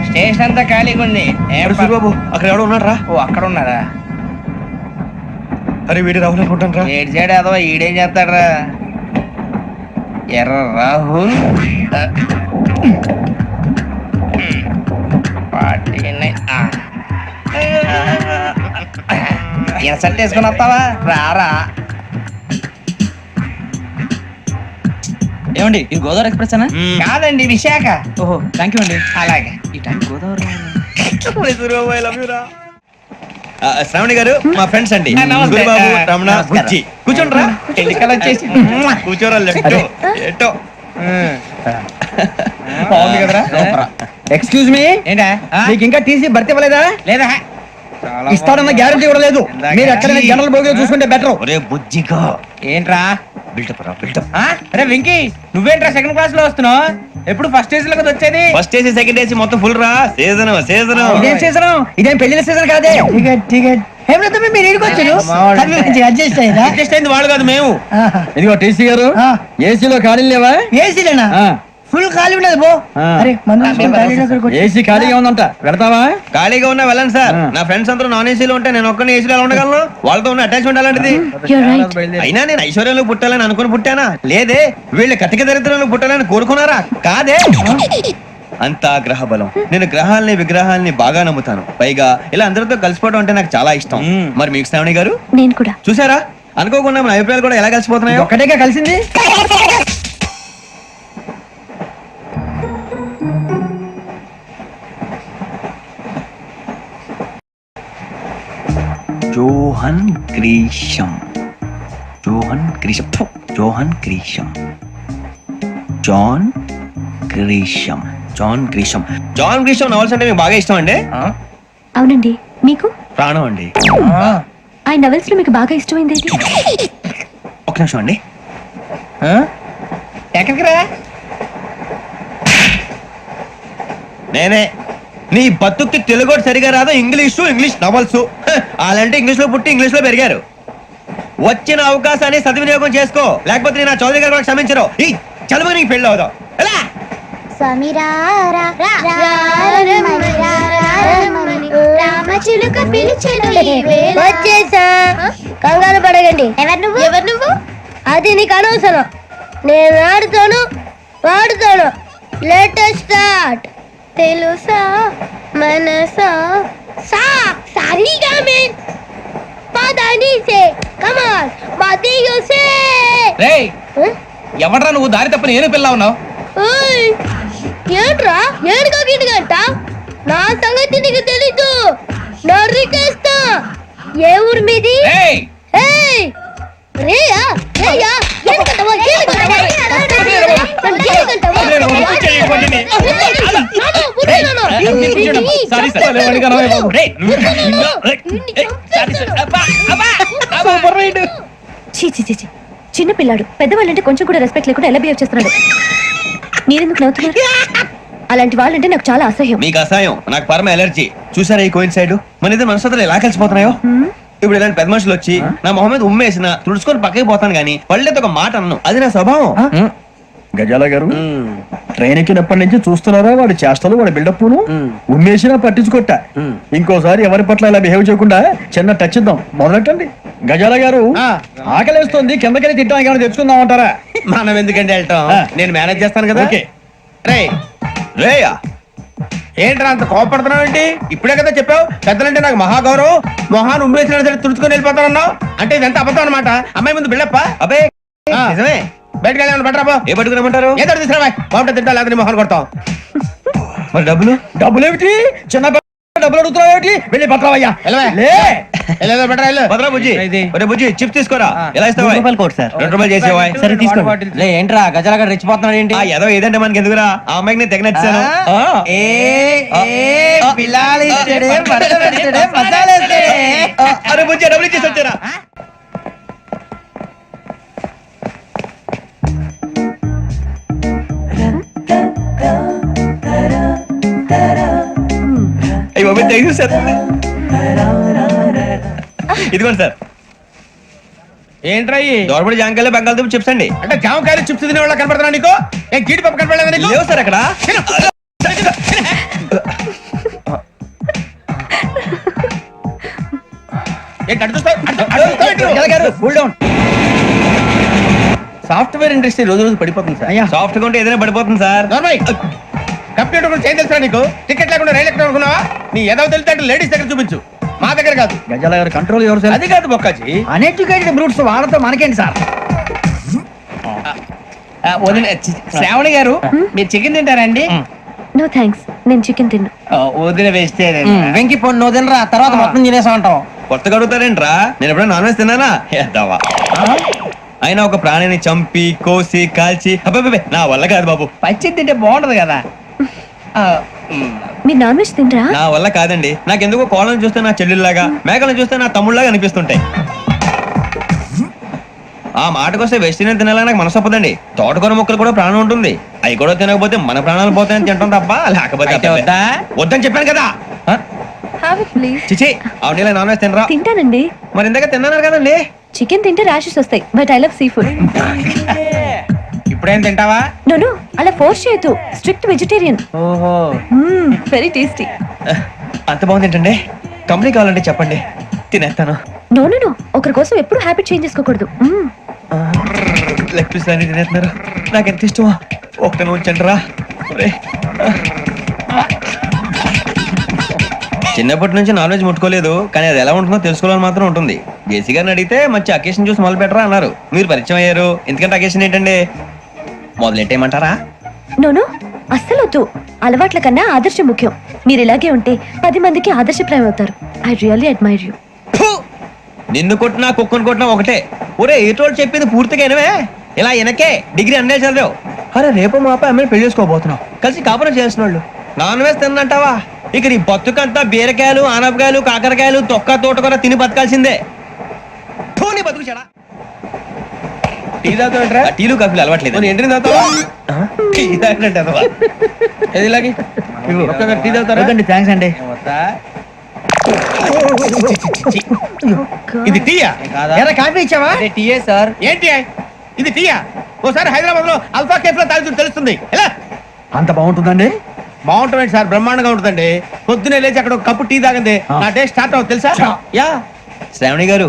Speaker 9: స్టేషన్ అంతా ఖాళీగా ఉంది.
Speaker 4: బాబు అక్కడ ఎవడో ఉన్నాడు రా.
Speaker 9: ఓ అక్కడ ఉన్నారా?
Speaker 4: అరే వీడి రాహుల్ అనుకుంటాను రా.
Speaker 9: ఏడు సైడ్ అదో ఈడేం చేస్తాడరా? ఎర్ర రాహుల్ 49. ఇన్సర్ట్ వేసుకుని వస్తావా? రారా.
Speaker 5: ఏమండి ఇది గోదావరి ఎక్స్ప్రెస్ అనా?
Speaker 9: కాదండి విశాఖ.
Speaker 5: ఓహో థ్యాంక్ యూ అండి.
Speaker 9: అలాగే
Speaker 5: ఈ టైం గోదావరి
Speaker 4: శ్రావణి గారు మా ఫ్రెండ్స్ అండి.
Speaker 9: నమస్తే.
Speaker 4: గురుబాబు, రమణ,
Speaker 9: నమస్కారం.
Speaker 4: బుజ్జి. కూర్చోండి రా.
Speaker 9: ఎన్నికలు వచ్చేసి
Speaker 4: కూర్చోరా. లెఫ్ట్ ఎటో.
Speaker 9: బాగుంది కదరా?
Speaker 5: ఎక్స్క్యూజ్ మీ,
Speaker 9: ఏంటా?
Speaker 5: మీకు ఇంకా టీసీ భర్తీ ఇవ్వలేదా?
Speaker 9: లేదా
Speaker 5: ఇస్తాడన్న గ్యారంటీ కూడా లేదు. మీరు ఎక్కడైనా జనరల్ బోగిలో చూసుకుంటే బెటర్.
Speaker 4: ఒరే బుజ్జిగా
Speaker 9: ఏంట్రా?
Speaker 4: బిల్డప్ రా, బిల్డప్.
Speaker 9: అరే వెంకీ నువ్వేంట్రా సెకండ్ క్లాస్ లో వస్తున్నావు? ఎప్పుడు ఫస్ట్ ఏజ్ లో కదా వచ్చేది?
Speaker 4: ఫస్ట్ ఏసీ సెకండ్ ఏసీ మొత్తం ఫుల్ రా. Season season.
Speaker 5: ఇదేం సీజన్? ఇదేం పెళ్లిన సీజన్ కాదే. మీరు ఇడికొచ్చారు అడ్జస్ట్ అయ్యారా?
Speaker 9: అడ్జస్ట్ అయింది వాళ్ళు కాదు మేము.
Speaker 5: ఇదిగో టీసీ గారు, ఏసీలో ఖాళీలు లేవా?
Speaker 9: ఏసీలేనా? ఫుల్ ఖాళీ ఉండదు బో.
Speaker 5: అరే ఏసీ ఖాళీగా ఉందంట, పెడతావా?
Speaker 4: ఖాళీగా ఉన్నా వెళ్ళండి సార్. నా ఫ్రెండ్స్ అందరూ నాన్ ఏసీలో ఉంటే నేను ఒక్కనే ఏసీలో ఎలా ఉండగలను? వాళ్ళతో ఉన్న అటాచ్మెంట్ అలాంటిది. అయినా నేను ఐశ్వర్యంలో పుట్టాలని అనుకుని పుట్టానా? లేదే. వీళ్ళు కటిక దరిద్రంలో పుట్టాలని కోరుకున్నారా? కాదే. అంతా గ్రహ బలం. నేను గ్రహాలని విగ్రహాలని బాగా నమ్ముతాను. పైగా ఇలా అందరితో కలిసిపోవడం అంటే నాకు చాలా ఇష్టం. మరి మీకు శ్రావణి గారు?
Speaker 11: నేను కూడా.
Speaker 4: చూసారా, అనుకోకుండా మన అభిప్రాయాలు కూడా ఎలా కలిసిపోతున్నాయి.
Speaker 5: ఒక్కటేగా కలిసింది.
Speaker 4: Johan Grisham. Johan Grisham. Johan Grisham. John Grisham. John Grisham. John Grisham novels అంటే మీకు బాగా ఇష్టం అండి?
Speaker 11: అవునండి. మీకు?
Speaker 4: ప్రాణం అండి.
Speaker 11: ఆ నవెల్స్ లో మీకు బాగా ఇష్టమైంది ఏంటి?
Speaker 4: ఒక నిమిషం అండి.
Speaker 9: ఎక్కడికి రా?
Speaker 4: నేనే. నీ బతుక్కి తెలుగు సరిగా రాదు, ఇంగ్లీష్ నవల్స్. అలాంటి ఇంగ్లీష్ లో పుట్టి ఇంగ్లీష్ లో పెరిగారు. వచ్చిన అవకాశాన్ని సద్వినియోగం చేసుకో, లేకపోతే నేను నా చౌదరి గారు కూడా క్షమించరు. ఈ చదువు నీకు పెళ్ళి అవుదాం. ఎలా?
Speaker 11: వచ్చేసా. కంగారు పడగండి. ఎవరు నువ్వు? అది నీకు అనవసరం. నేను ఆడుతాను వాడుతాను. Let start. తెలుసా మనసా సా సారీగా మే పదని సే కమాన్ బాదియో సే.
Speaker 9: రేయ్ ఎవడ్రా నువ్వు? దారి తప్ప నేను పిల్ల ఉన్నావు.
Speaker 11: ఓయ్ ఏంట్రా ఏడుగా గిడుగంట? నా సంగతి నీకు తెలీదు. నరికేస్తా. ఏ ఊరు మీది?
Speaker 9: రేయ్
Speaker 11: ఏయ్ రేయా రేయా ఏంటంటవా? చిన్న పిల్లాడు. పెద్దవాళ్ళంటే కొంచెం కూడా రెస్పెక్ట్ లేకుండా ఎలా బిహేవ్ చేస్తున్నాడు. మీరెందుకు నవ్వుతున్నారు? అలాంటి వాళ్ళంటే నాకు చాలా అసహ్యం.
Speaker 4: మీకు అసహాయం, నాకు పరమ ఎలర్జీ. చూసారా ఈ కోయిన్ సైడ్ మన ఇద్దరు మనసులో ఎలా కలిసిపోతున్నాయో. ఇప్పుడు ఇలాంటి పెద్ద మనుషులు వచ్చి నా మొహం మీద ఉమ్మేసిన తుడుచుకొని పక్కకి పోతాను కానీ పళ్ళేతో ఒక మాట అన్ను, అది నా స్వభావం.
Speaker 9: గజాల గారు ట్రైన్ ఎక్కినప్పటి నుంచి చూస్తున్నారా వాడి చేష్టలు, వాడి బిల్డప్ ఉమ్మేసినా పట్టించుకోట. ఇంకోసారి ఎవరి పట్ల ఇలా బిహేవ్ చేయకుండా చిన్న టచ్ ఇద్దాం, మొదలెట్టండి. గజాల గారు ఆకలేస్తుంది, కిందకెళ్ళి తిట్టడానికి ఏమైనా తెచ్చుకుందాం అంటారా?
Speaker 5: మనం ఎందుకంటే వెళ్తాం, నేను మేనేజ్ చేస్తాను కదా. రే
Speaker 4: రేయా
Speaker 5: ఏంట్రా అంత కోపడుతున్నావు ఏంటి? ఇప్పుడే కదా చెప్పావు పెద్దలంటే నాకు మహాగౌరవం, మొహాన్ని ఉమ్మేసిన సరే తుడుచుకొని వెళ్ళిపోతానన్నావు. అంటే ఇదంతా అబద్ధం అనమాట. అమ్మాయి ముందు బిళ్ళప్ప.
Speaker 4: అబే నిజమే.
Speaker 5: బయటకు వెళ్ళాను బట్రాబో.
Speaker 4: ఏ పట్టుకురమ్మంటారు?
Speaker 5: ఏదో తీసుకురా బాగుంటే తింటా, లేదా మొహాన్ని కొడతాం.
Speaker 4: మరి డబ్బులు?
Speaker 9: డబ్బులు ఏమిటి? చిన్న డబ్బులు అడుగుతున్నావు ఏమిటి? వెళ్ళి పట్టరావయ్యా.
Speaker 4: భద్రా బుజ్జి, ఒరే బుజ్జి చిప్స్ తీసుకోరా. ఎలా ఇస్తావా? ₹2 చేసేవా?
Speaker 9: సరే తీసుకోండి. ఏంట్రా గజాల గారు రెచ్చిపోతున్నాడు ఏంటి?
Speaker 4: ఏదో ఏదంటే మనకి ఎందుకురా, ఆ అమ్మాయికి నేను తెగ నచ్చాను. అరే బుజ్జి డబ్బులు ఇచ్చేసి వచ్చారా? అయ్యో థ్యాంక్ యూ సార్. ఇదిగోండి సార్.
Speaker 5: ఏంట్రా
Speaker 4: దోరబడి జాంకాయలు బంగాళదుంప చిప్స్ అండి.
Speaker 5: అంటే జామకాయలు చిప్స్ తినే వాళ్ళ కనపడుతున్నా నీకు? ఏం జీడిపప్పు కనపడలేదా నీకు?
Speaker 4: లేవు సార్ అక్కడ.
Speaker 5: సాఫ్ట్వేర్ ఇండస్ట్రీ రోజు రోజు పడిపోతుంది సార్.
Speaker 4: సాఫ్ట్ గా ఉంటే ఏదైనా పడిపోతుంది సార్.
Speaker 5: కంప్యూటర్ గురించి ఏం తెలుసా నీకు? టికెట్ లేకుండా రైలు ఎక్కడ అనుకున్నావా? నీ ఏదో తెలితే లేడీస్ దగ్గర చూపించు, మా దగ్గర కాదు.
Speaker 9: గజాల గారు కంట్రోల్ ఎవరు సార్?
Speaker 5: అది కాదు బొక్కాజీ,
Speaker 9: అన్ఎడ్యుకేటెడ్ బ్రూట్స్ వాళ్ళతో మనకేంటి సార్?
Speaker 5: శ్రావణి గారు మీరు చికెన్ తింటారండి?
Speaker 11: నో థ్యాంక్స్, నేను చికెన్ తిన్ను.
Speaker 5: వదిన వేస్తే
Speaker 9: వెంకి పొన్ను నువ్వు తినరా, తర్వాత మొత్తం తినేసా ఉంటాం.
Speaker 4: కొత్తగా అడుగుతారేంట్రా? నేను ఎప్పుడైనా నాన్ వెజ్ తిన్నానా? ఎద్దావా. అయినా ఒక ప్రాణిని చంపి కోసి కాల్చి అబ్బే నా వల్ల కాదు బాబు.
Speaker 5: పచ్చి తింటే బాగుంటది కదా.
Speaker 11: మీరు నాన్ వెజ్ తినరా?
Speaker 4: నా వల్ల కాదండి. నాకెందుకో కోళ్ళని చూస్తే నా చెల్లెల్లాగా, మేకలను చూస్తే నా తమ్ముళ్ళలాగా అనిపిస్తుంటాయి. ఆ మాటకొస్తే వెస్టిరియన్ తినాలని నాకు మనసు ఒప్పదండి. తోటకూర మొక్కలు కూడా ప్రాణం ఉంటుంది, అవి కూడా తినకపోతే మన ప్రాణాలు పోతాయని తింటాం తప్ప లేకపోతే వద్దని చెప్పాను కదా.
Speaker 11: Have it please.
Speaker 4: చిచి అవునీ నాన్ వెజ్ తినరా?
Speaker 11: తింటానండి.
Speaker 4: మరి ఇందాక తిన్నాను కదండి.
Speaker 11: చికెన్ తింటే ర్యాషెస్ వస్తాయి, but I love sea food.
Speaker 5: ఇప్పుడేం తింటావా?
Speaker 11: నో అలా ఫోర్స్ చేయొద్దు, స్ట్రిక్ట్ వెజిటేరియన్.
Speaker 5: ఓహో,
Speaker 11: వెరీ టేస్టీ.
Speaker 4: అంత బాగుంది ఏంటండి? కంపెనీ కావాలంటే చెప్పండి, తినేస్తాను.
Speaker 11: నో ఒకరి కోసం ఎప్పుడు హ్యాబిట్ చేంజ్ చేసుకోకూడదు.
Speaker 4: లెగ్ పీస్ అన్ని తినేస్తున్నారు, నాకు ఎంత ఇష్టమా. ఒకటి ఉంచండి రా. చిన్నప్పటి నుంచి నాన్ వెజ్ ముట్టుకోలేదు, కానీ అది ఎలా ఉంటుందో తెలుసుకోవాలని మాత్రం ఉంటుంది. జేసీ గారిని అడిగితే మంచి అకేషన్ చూసి మొదలు పెట్టరా అన్నారు. మీరు పరిచయం అయ్యారు, ఎందుకంటే అకేషన్ ఏంటండి? మొదలెట్టేయమంటారా?
Speaker 11: నో అస్సలు వద్దు. అలవాట్ల కన్నా ఆదర్శం ముఖ్యం. మీరు ఇలాగే ఉంటే 10 మందికి ఆదర్శప్రాయం అవుతారు. I really admire you.
Speaker 4: నిన్ను కొట్టినా కుక్కను కొట్టినా ఒకటే. ఒరే ఏటోళ్ళు చెప్పింది పూర్తిగా వినవే. ఇలా వెనకే డిగ్రీ అన్నే చదివావు. అరే రేపు మా అబ్బాయి అమ్మని పెళ్లి చేసుకోబోతున్నావు, కలిసి కాపురం చేసిన వాళ్ళు. నాన్ వెజ్ తిన్నంటావా? ఇక నీ బతుకంతా బీరకాయలు, ఆనపకాయలు, కాకరకాయలు, తొక్క తోట కూడా తిని బతకాల్సిందే. నీ బతుకు చెడా.
Speaker 5: టీ తాగుతావేంట్రా?
Speaker 4: టీలు కాఫీలు అలవాట్లేదు.
Speaker 5: ఎంట్రీ తాగుతావా?
Speaker 4: టీ తాగినట్టు అదవా.
Speaker 5: ఇలాగే టీ తాగుతారా?
Speaker 9: థ్యాంక్స్ అండి.
Speaker 5: ఇది టీయా?
Speaker 9: కాఫీ ఇచ్చావా?
Speaker 5: టీయే సార్. ఏంటి ఇది టీయా? ఓసారి హైదరాబాద్ లో అల్ఫా కేఫ్ లో తాగుతూ తెలుస్తుంది. ఎలా
Speaker 9: అంత బాగుంటుందండి?
Speaker 5: బాగుంటుంది సార్, బ్రహ్మాండంగా ఉంటుందండి. పొద్దునే లేచి అక్కడ ఒక కప్పు టీ తాగండి నా డే స్టార్ట్ అవుతుంది తెలుసా? యా.
Speaker 4: శ్రావణి గారు,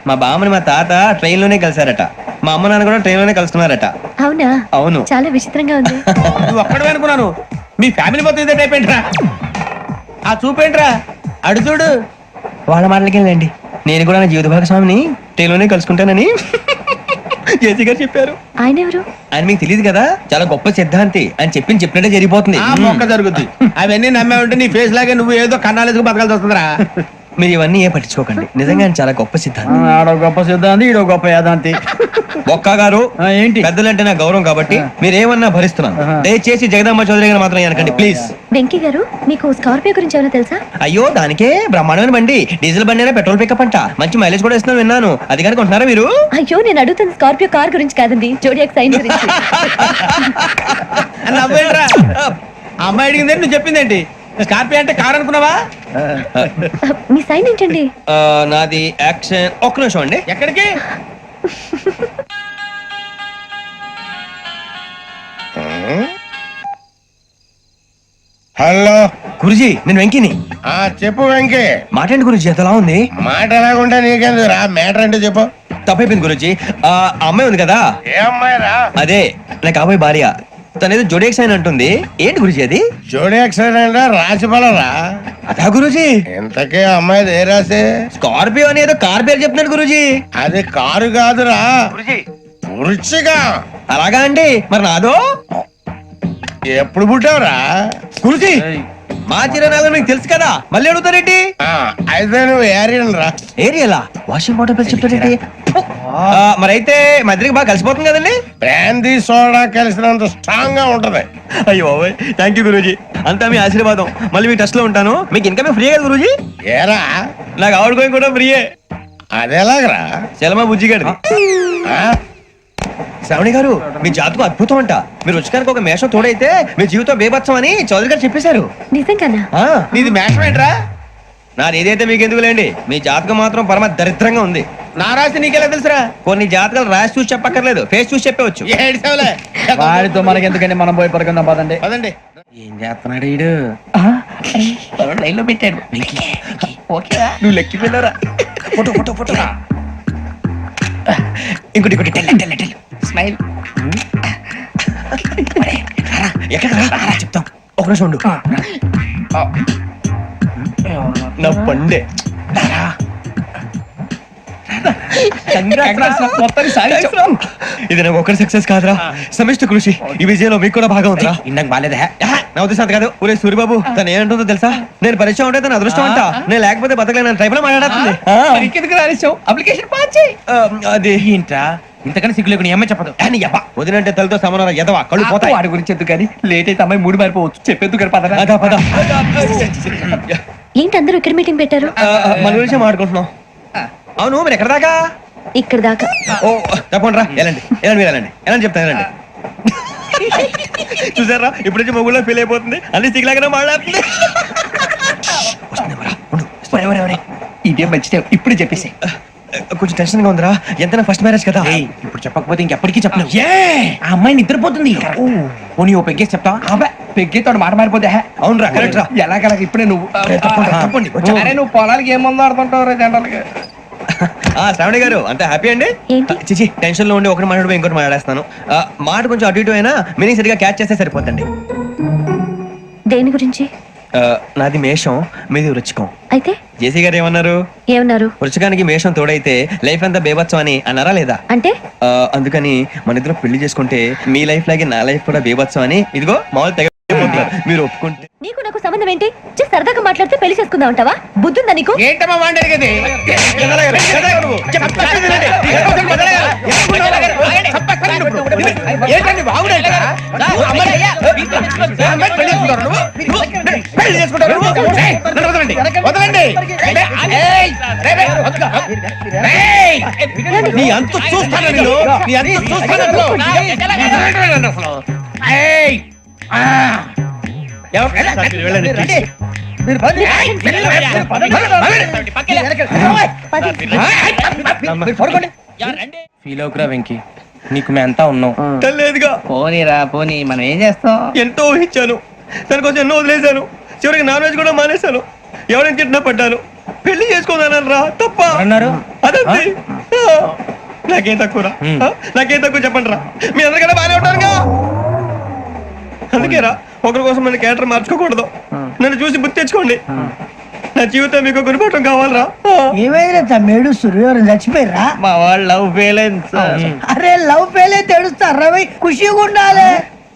Speaker 4: మా బామ్మని మా తాత ట్రైన్ లోనే కలిసారట, మా అమ్మ నాన్న కూడా ట్రైన్ లోనే కలుస్తున్నారట.
Speaker 11: అవునా?
Speaker 4: అవును.
Speaker 11: చాలా విచిత్రంగా ఉంది.
Speaker 5: నువ్వు ఒక్కడే అనుకున్నాను, మీ ఫ్యామిలీ మొత్తం ఇదే టైప్ ఏంట్రా? ఆ చూపేంట్రా, అడు చూడు.
Speaker 4: వాళ్ళ మాటలకి వెళ్ళండి, నేను కూడా నా జీవిత భాగస్వామిని ట్రైన్ లోనే కలుసుకుంటానని జేసీ గారు చెప్పారు.
Speaker 11: ఆయన ఎవరు?
Speaker 4: ఆయన మీకు తెలియదు కదా, చాలా గొప్ప సిద్ధాంతి అని చెప్పినట్టే జరిగిపోతుంది.
Speaker 5: మొక్క జరుగుద్ది. అవన్నీ నమ్మే ఉంటే నీ ఫేస్ లాగే నువ్వు ఏదో కన్నాలేసుకు బతకాల్సి వస్తుందిరా.
Speaker 4: మీరు ఇవన్నీ ఏ పట్టించుకోకండి, నిజంగా ఆయన చాలా గొప్ప సిద్ధాంతి.
Speaker 9: ఆడో గొప్ప సిద్ధాంతి, ఈడో గొప్ప యాదాంతి.
Speaker 4: ఒక్క గారు
Speaker 9: ఏంటి?
Speaker 4: పెద్దలంటే నా గౌరవం కాబట్టి మీరు ఏమన్నా భరిస్తున్నాను. దయచేసి జగదాంబ చౌదరి గారు మాత్రం అనకండి ప్లీజ్.
Speaker 11: వెంకీ గారు, మీకు స్కార్పియో గురించి ఏమైనా తెలుసా?
Speaker 4: అయ్యో దానికే బ్రహ్మాండమైన బండి, డీజిల్ బండి అయినా పెట్రోల్ పికప్ అంట, మంచి మైలేజ్ కూడా ఇస్తున్నాను విన్నాను. అది కనుక ఉంటున్నారా మీరు?
Speaker 11: అయ్యో నేను అడుగుతున్న స్కార్పియో కార్ గురించి కాదండి, జోడియాక్ సైన్ గురించి.
Speaker 5: అమ్మాయి అడిగింది నువ్వు చెప్పిందేంటి? స్కార్పియో అంటే కార్ అనుకున్నావా?
Speaker 11: మీ సైన్ ఏంటండి?
Speaker 4: నాది యాక్షన్. ఒక్క నిమిషం అండి.
Speaker 5: ఎక్కడికి?
Speaker 8: హలో
Speaker 4: గురుజీ నేను వెంకిని.
Speaker 8: చెప్పు వెంకీ.
Speaker 4: మాట్లాడండి గురుజీ, ఎంతలా ఉంది?
Speaker 8: మాట ఎలాగుంటా నీకెందుకు రా, మ్యాటర్ అంటే చెప్పు.
Speaker 4: తప్పైపోయింది గురుజీ. ఆ అమ్మాయి ఉంది కదా,
Speaker 8: ఏ అమ్మాయి రా?
Speaker 4: అదే నా కాబోయే భార్య. తనేదో జోడేక్ సైన్ అంటుంది. ఏంటి గురుజీ అది?
Speaker 8: జోడి యాక్సిడెంట్ రాసి పడరా?
Speaker 4: అదా గురుజీ.
Speaker 8: ఇంతకే అమ్మాయి ఏ రాసి?
Speaker 4: స్కార్పియో అని ఏదో కార్ పేరు చెప్తున్నాడు గురుజీ.
Speaker 8: అది కారు కాదురా, వృచ్చిగా.
Speaker 4: అలాగా అండి, మరి నాదో?
Speaker 8: ఎప్పుడు పుట్టావురా?
Speaker 4: గురుజీ మా చిరనాలు మీకు తెలుసు కదా, మళ్ళీ అడుగుతారేంటి?
Speaker 8: అయితే నువ్వు ఏరియన్ రా.
Speaker 4: ఏరియలా? వాషింగ్ వాటర్ పేరు చెప్తారేంటి? మరైతే మా ఇద్దరికి బాగా కలిసిపోతుంది కదండి.
Speaker 8: బ్రాందీ సోడా కలిసినంత స్ట్రాంగ్ గా ఉంటది.
Speaker 4: అయ్యో థ్యాంక్ యూ గురూజీ, అంతా మీ ఆశీర్వాదం. మళ్ళీ మీ టెస్ట్ లో ఉంటాను. మీకు ఇన్కమ్ ఫ్రీ కదా గురూజీ?
Speaker 8: ఏరా,
Speaker 4: నాకు ఆవిడ గోయింగ్ కూడా ఫ్రీయే.
Speaker 8: అదేలాగరా?
Speaker 4: చలమా బుజ్జి గారి. శ్రావణి గారు, మీ జాతకం అద్భుతం అంట. మీరు రుచికారికి ఒక మేషం తోడైతే మీ జీవితం బేబత్సం అని చౌదరి గారు చెప్పేశారు.
Speaker 11: నిజంగానా?
Speaker 5: నీది మేషం ఏంట్రా?
Speaker 4: నాది ఏదైతే మీకు ఎందుకు లేండి, మీ జాతకం మాత్రం పరమ దరిద్రంగా ఉంది.
Speaker 5: నా రాసి నీకెలా తెలుసురా?
Speaker 4: కొన్ని జాతకాలు రాసి చూసి చెప్పక్కర్లేదు, ఫేస్ చూసి చెప్పవచ్చు.
Speaker 9: వాడితో మనకి ఎందుకంటే మనం పోయి పడుకుందాం పదండి.
Speaker 8: పదండి.
Speaker 5: ఏం చేస్తున్నాడు వీడు? లైన్ లో పెట్టాడు. నువ్వు లెక్కి వెళ్ళరా?
Speaker 4: Photo photo photo. ఇంకోటి ఇంకోటి స్మైల్. ఎక్కడ చెప్తాం, ఒక నిమిషం ఉండు. నా పండే. ఇది నాకు ఒక్కరి సక్సెస్ కాదురా, సమిష్టి కృషి. ఈ విజయంలో మీకు కూడా భాగం ఉందిరా.
Speaker 5: ఇందాక బాగాలేదా?
Speaker 4: నా ఉద్దేశం అంత కాదు. ఊరే సూర్యబాబు, తను ఏమంటుందో తెలుసా? నేను పరిచయం ఉంటే తన అదృష్టం అంట, నేను లేకపోతే బతకలేను ట్రైబ్ లో మాట్లాడుతుంది.
Speaker 5: అప్లికేషన్ పాస్ చేయి.
Speaker 4: అది
Speaker 5: ఏంట్రా ఇంతకన్నా సిగ్గు లేకుండా ఏమై చెప్పదు.
Speaker 4: వదినంటే తలతో సమానం ఎదవా, కళ్ళు పోతాయి.
Speaker 5: వాడి గురించి ఎందుకు కానీ, లేట్ అయితే అమ్మాయి మూడు మారిపోవచ్చు. చెప్పేందుకు కానీ పద.
Speaker 4: అదా పద.
Speaker 11: ఏంటి అందరూ ఇక్కడ మీటింగ్ పెట్టారు?
Speaker 4: మన గురించి మాట్లాడుకుంటున్నాం. అవును, మీరు ఎక్కడ దాకా?
Speaker 11: ఇక్కడ దాకా.
Speaker 4: ఓ తప్పకుండా రా, వెళ్ళండి వెళ్ళండి, మీరు వెళ్ళండి వెళ్ళండి చెప్తాను, వెళ్ళండి. చూసారా, ఇప్పుడు నుంచి మొగుల్లో ఫీల్ అయిపోతుంది, అన్ని సిగ్లాగానే మాట్లాడుతుంది.
Speaker 5: ఇదే మంచి ఇప్పుడు చెప్పేసి.
Speaker 4: కొంచెం టెన్షన్ గా ఉందిరా, ఎంతైనా ఫస్ట్ మ్యారేజ్ కదా.
Speaker 5: ఇప్పుడు చెప్పకపోతే ఇంకెప్పటికీ చెప్పను. ఆ అమ్మాయి నిద్రపోతుంది. పోనీ ఓ పెగ్గేసి చెప్తా. పెగ్గేతో మాట మారిపోతే.
Speaker 4: అవునురా, కరెక్ట్ రా.
Speaker 5: ఎలాగలా ఇప్పుడే నువ్వు
Speaker 4: తప్పండి.
Speaker 5: అరే నువ్వు పొలాలకి ఏం మందు ఆడుతుంటావు జనరల్ గా.
Speaker 4: శ్రావణి గారు అంతా హ్యాపీ అండి? చిచి టెన్షన్ లో ఉండి ఒకటి మాట్లాడిపోయి ఇంకోటి మాట్లాడేస్తాను. మాట కొంచెం అటు ఇటు అయినా మీనింగ్ సరిగా క్యాచ్ చేస్తే సరిపోతండి.
Speaker 11: దేని గురించి?
Speaker 4: నాది మేషం, మీది వృచ్చికం.
Speaker 11: అయితే
Speaker 4: జేసీ గారు ఏమన్నారు?
Speaker 11: ఏమన్నారు?
Speaker 4: వృచ్చికానికి మేషం తోడైతే లైఫ్ అంతా బేబత్సం అని అన్నారా లేదా?
Speaker 11: అంటే
Speaker 4: అందుకని మన ఇద్దరు పెళ్లి చేసుకుంటే మీ లైఫ్ లాగే నా లైఫ్ కూడా బేబత్సం అని, ఇదిగో మామూలు తెగ మీరు ఒప్పుకుంటే.
Speaker 11: నీకు నాకు సంబంధం ఏంటి? సరదాగా మాట్లాడితే పెళ్లి చేసుకుందాం అంటావా? బుద్ధుందా నీకు?
Speaker 5: ఏంటమ్మా వాడేది? ఏంటండి బాగుండే?
Speaker 4: నీ అంత చూస్తాను నేను, నీ అంత చూస్తాను.
Speaker 5: ఫీల్ అవుకురా వెంకీ, నీకు మేమంతా ఉన్నాం.
Speaker 4: లేదుగా.
Speaker 5: పోనీరా పోనీ, మనం ఏం చేస్తాం?
Speaker 4: ఎంతో ఊహించాను, దానికోసం ఎన్నో వదిలేశాను. చివరికి నాన్ వెజ్ కూడా మానేశాను. ఎవరైనా తిట్టినా పడ్డాను. పెళ్లి చేసుకోదానని రా, తప్ప
Speaker 5: అన్నారు.
Speaker 4: అదంతే. నాకేం తక్కువరా, నాకేం తక్కువ చెప్పండి రా. మీ అందరికన్నా బాగానే ఉంటారుగా. అందుకే రా, ఒకరి కోసం మన క్యారెక్టర్ మార్చుకోకూడదు. నన్ను చూసి గుర్తు తెచ్చుకోండి. నా జీవితం మీకు గురిపటం కావాలరా.
Speaker 12: ఏమైనా తమ్మేడు సూర్యవరం చచ్చిపోయిరా?
Speaker 5: మా వాళ్ళు లవ్ ఫెయిల్ అయింది సార్.
Speaker 12: అరే లవ్ ఫెయిల్ అయితే ఏడుస్తారా? ఖుషిగా ఉండాలి.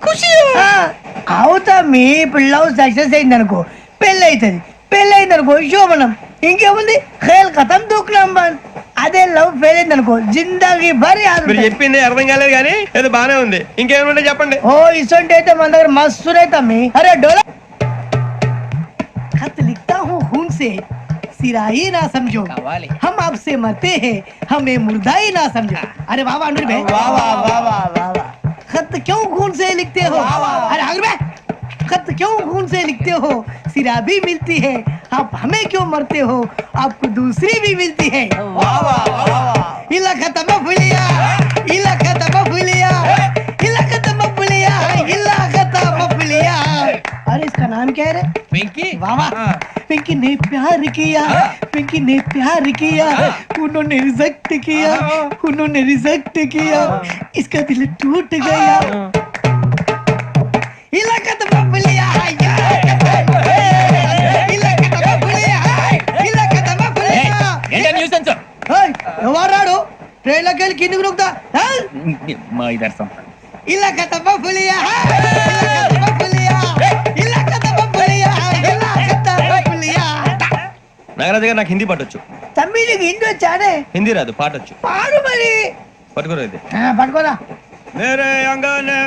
Speaker 12: ఖుషి అవుతా. మీ ఇప్పుడు లవ్ సక్సెస్ అయింది అనుకో, పెళ్ళి అవుతుంది. పెళ్ళి అయింది అనుకో శోభనం. ఇంకేముంది, ఖేల్ కథం దూకునాం బాన్. అదే లవ్ ఫెయిల్ అయింది అనుకో జిందాగీ భారీ.
Speaker 4: మీరు చెప్పింది అర్థం కాలేదు కానీ ఏదో బానే ఉంది. ఇంకేమైనా చెప్పండి.
Speaker 12: ఓ ఇసొంటి అయితే మన దగ్గర మస్తునే తమ్మి. అరే డోలా खत लिखता हूँ खून से, सिरा ही ना समझो, हम आपसे मरते हैं, हमें मुर्दा ही ना समझो. अरे वाह वाह अनुर भाई, वाह वाह वाह वाह वाह वाह. खत क्यों खून से लिखते हो? अरे अनुर भाई, खत क्यों खून से लिखते हो? सिरा भी मिलती है, आप हमें क्यों मरते हो? आपको दूसरी भी मिलती है। इला खत्म फुलिया, इला खत्म फुलिया, इला खत्म फुलिया, इला खत्म फुलिया। अरे इसका नाम क्या है रे?
Speaker 5: पिंकी
Speaker 12: वाह वाह, पिंकी ने प्यार किया, पिंकी ने प्यार किया, उन्होंने रिजेक्ट किया, उन्होंने रिजेक्ट किया, इसका दिल टूट गया। इलाका तो बबलिया, इलाका तो बबलिया, इलाका तो बबलिया। ఎవరాడు ట్రైన్ లోకి వెళ్ళి కిందికి నొక్కుతా
Speaker 9: మా ఇదర్శం
Speaker 12: ఇలాకా तो बबलिया, इलाका तो बबलिया, इलाका तो बबलिया, इलाका तो बबलिया।
Speaker 4: నాగరాజు గారు నాకు హిందీ పాటొచ్చు.
Speaker 12: తమ్మి నీకు హిందీ వచ్చానే?
Speaker 4: హిందీ రాదు, పాటొచ్చు.
Speaker 12: పాడు మరి.
Speaker 4: పట్టుకోరు అయితే.
Speaker 12: పట్టుకోరా.
Speaker 4: मेरे अंगने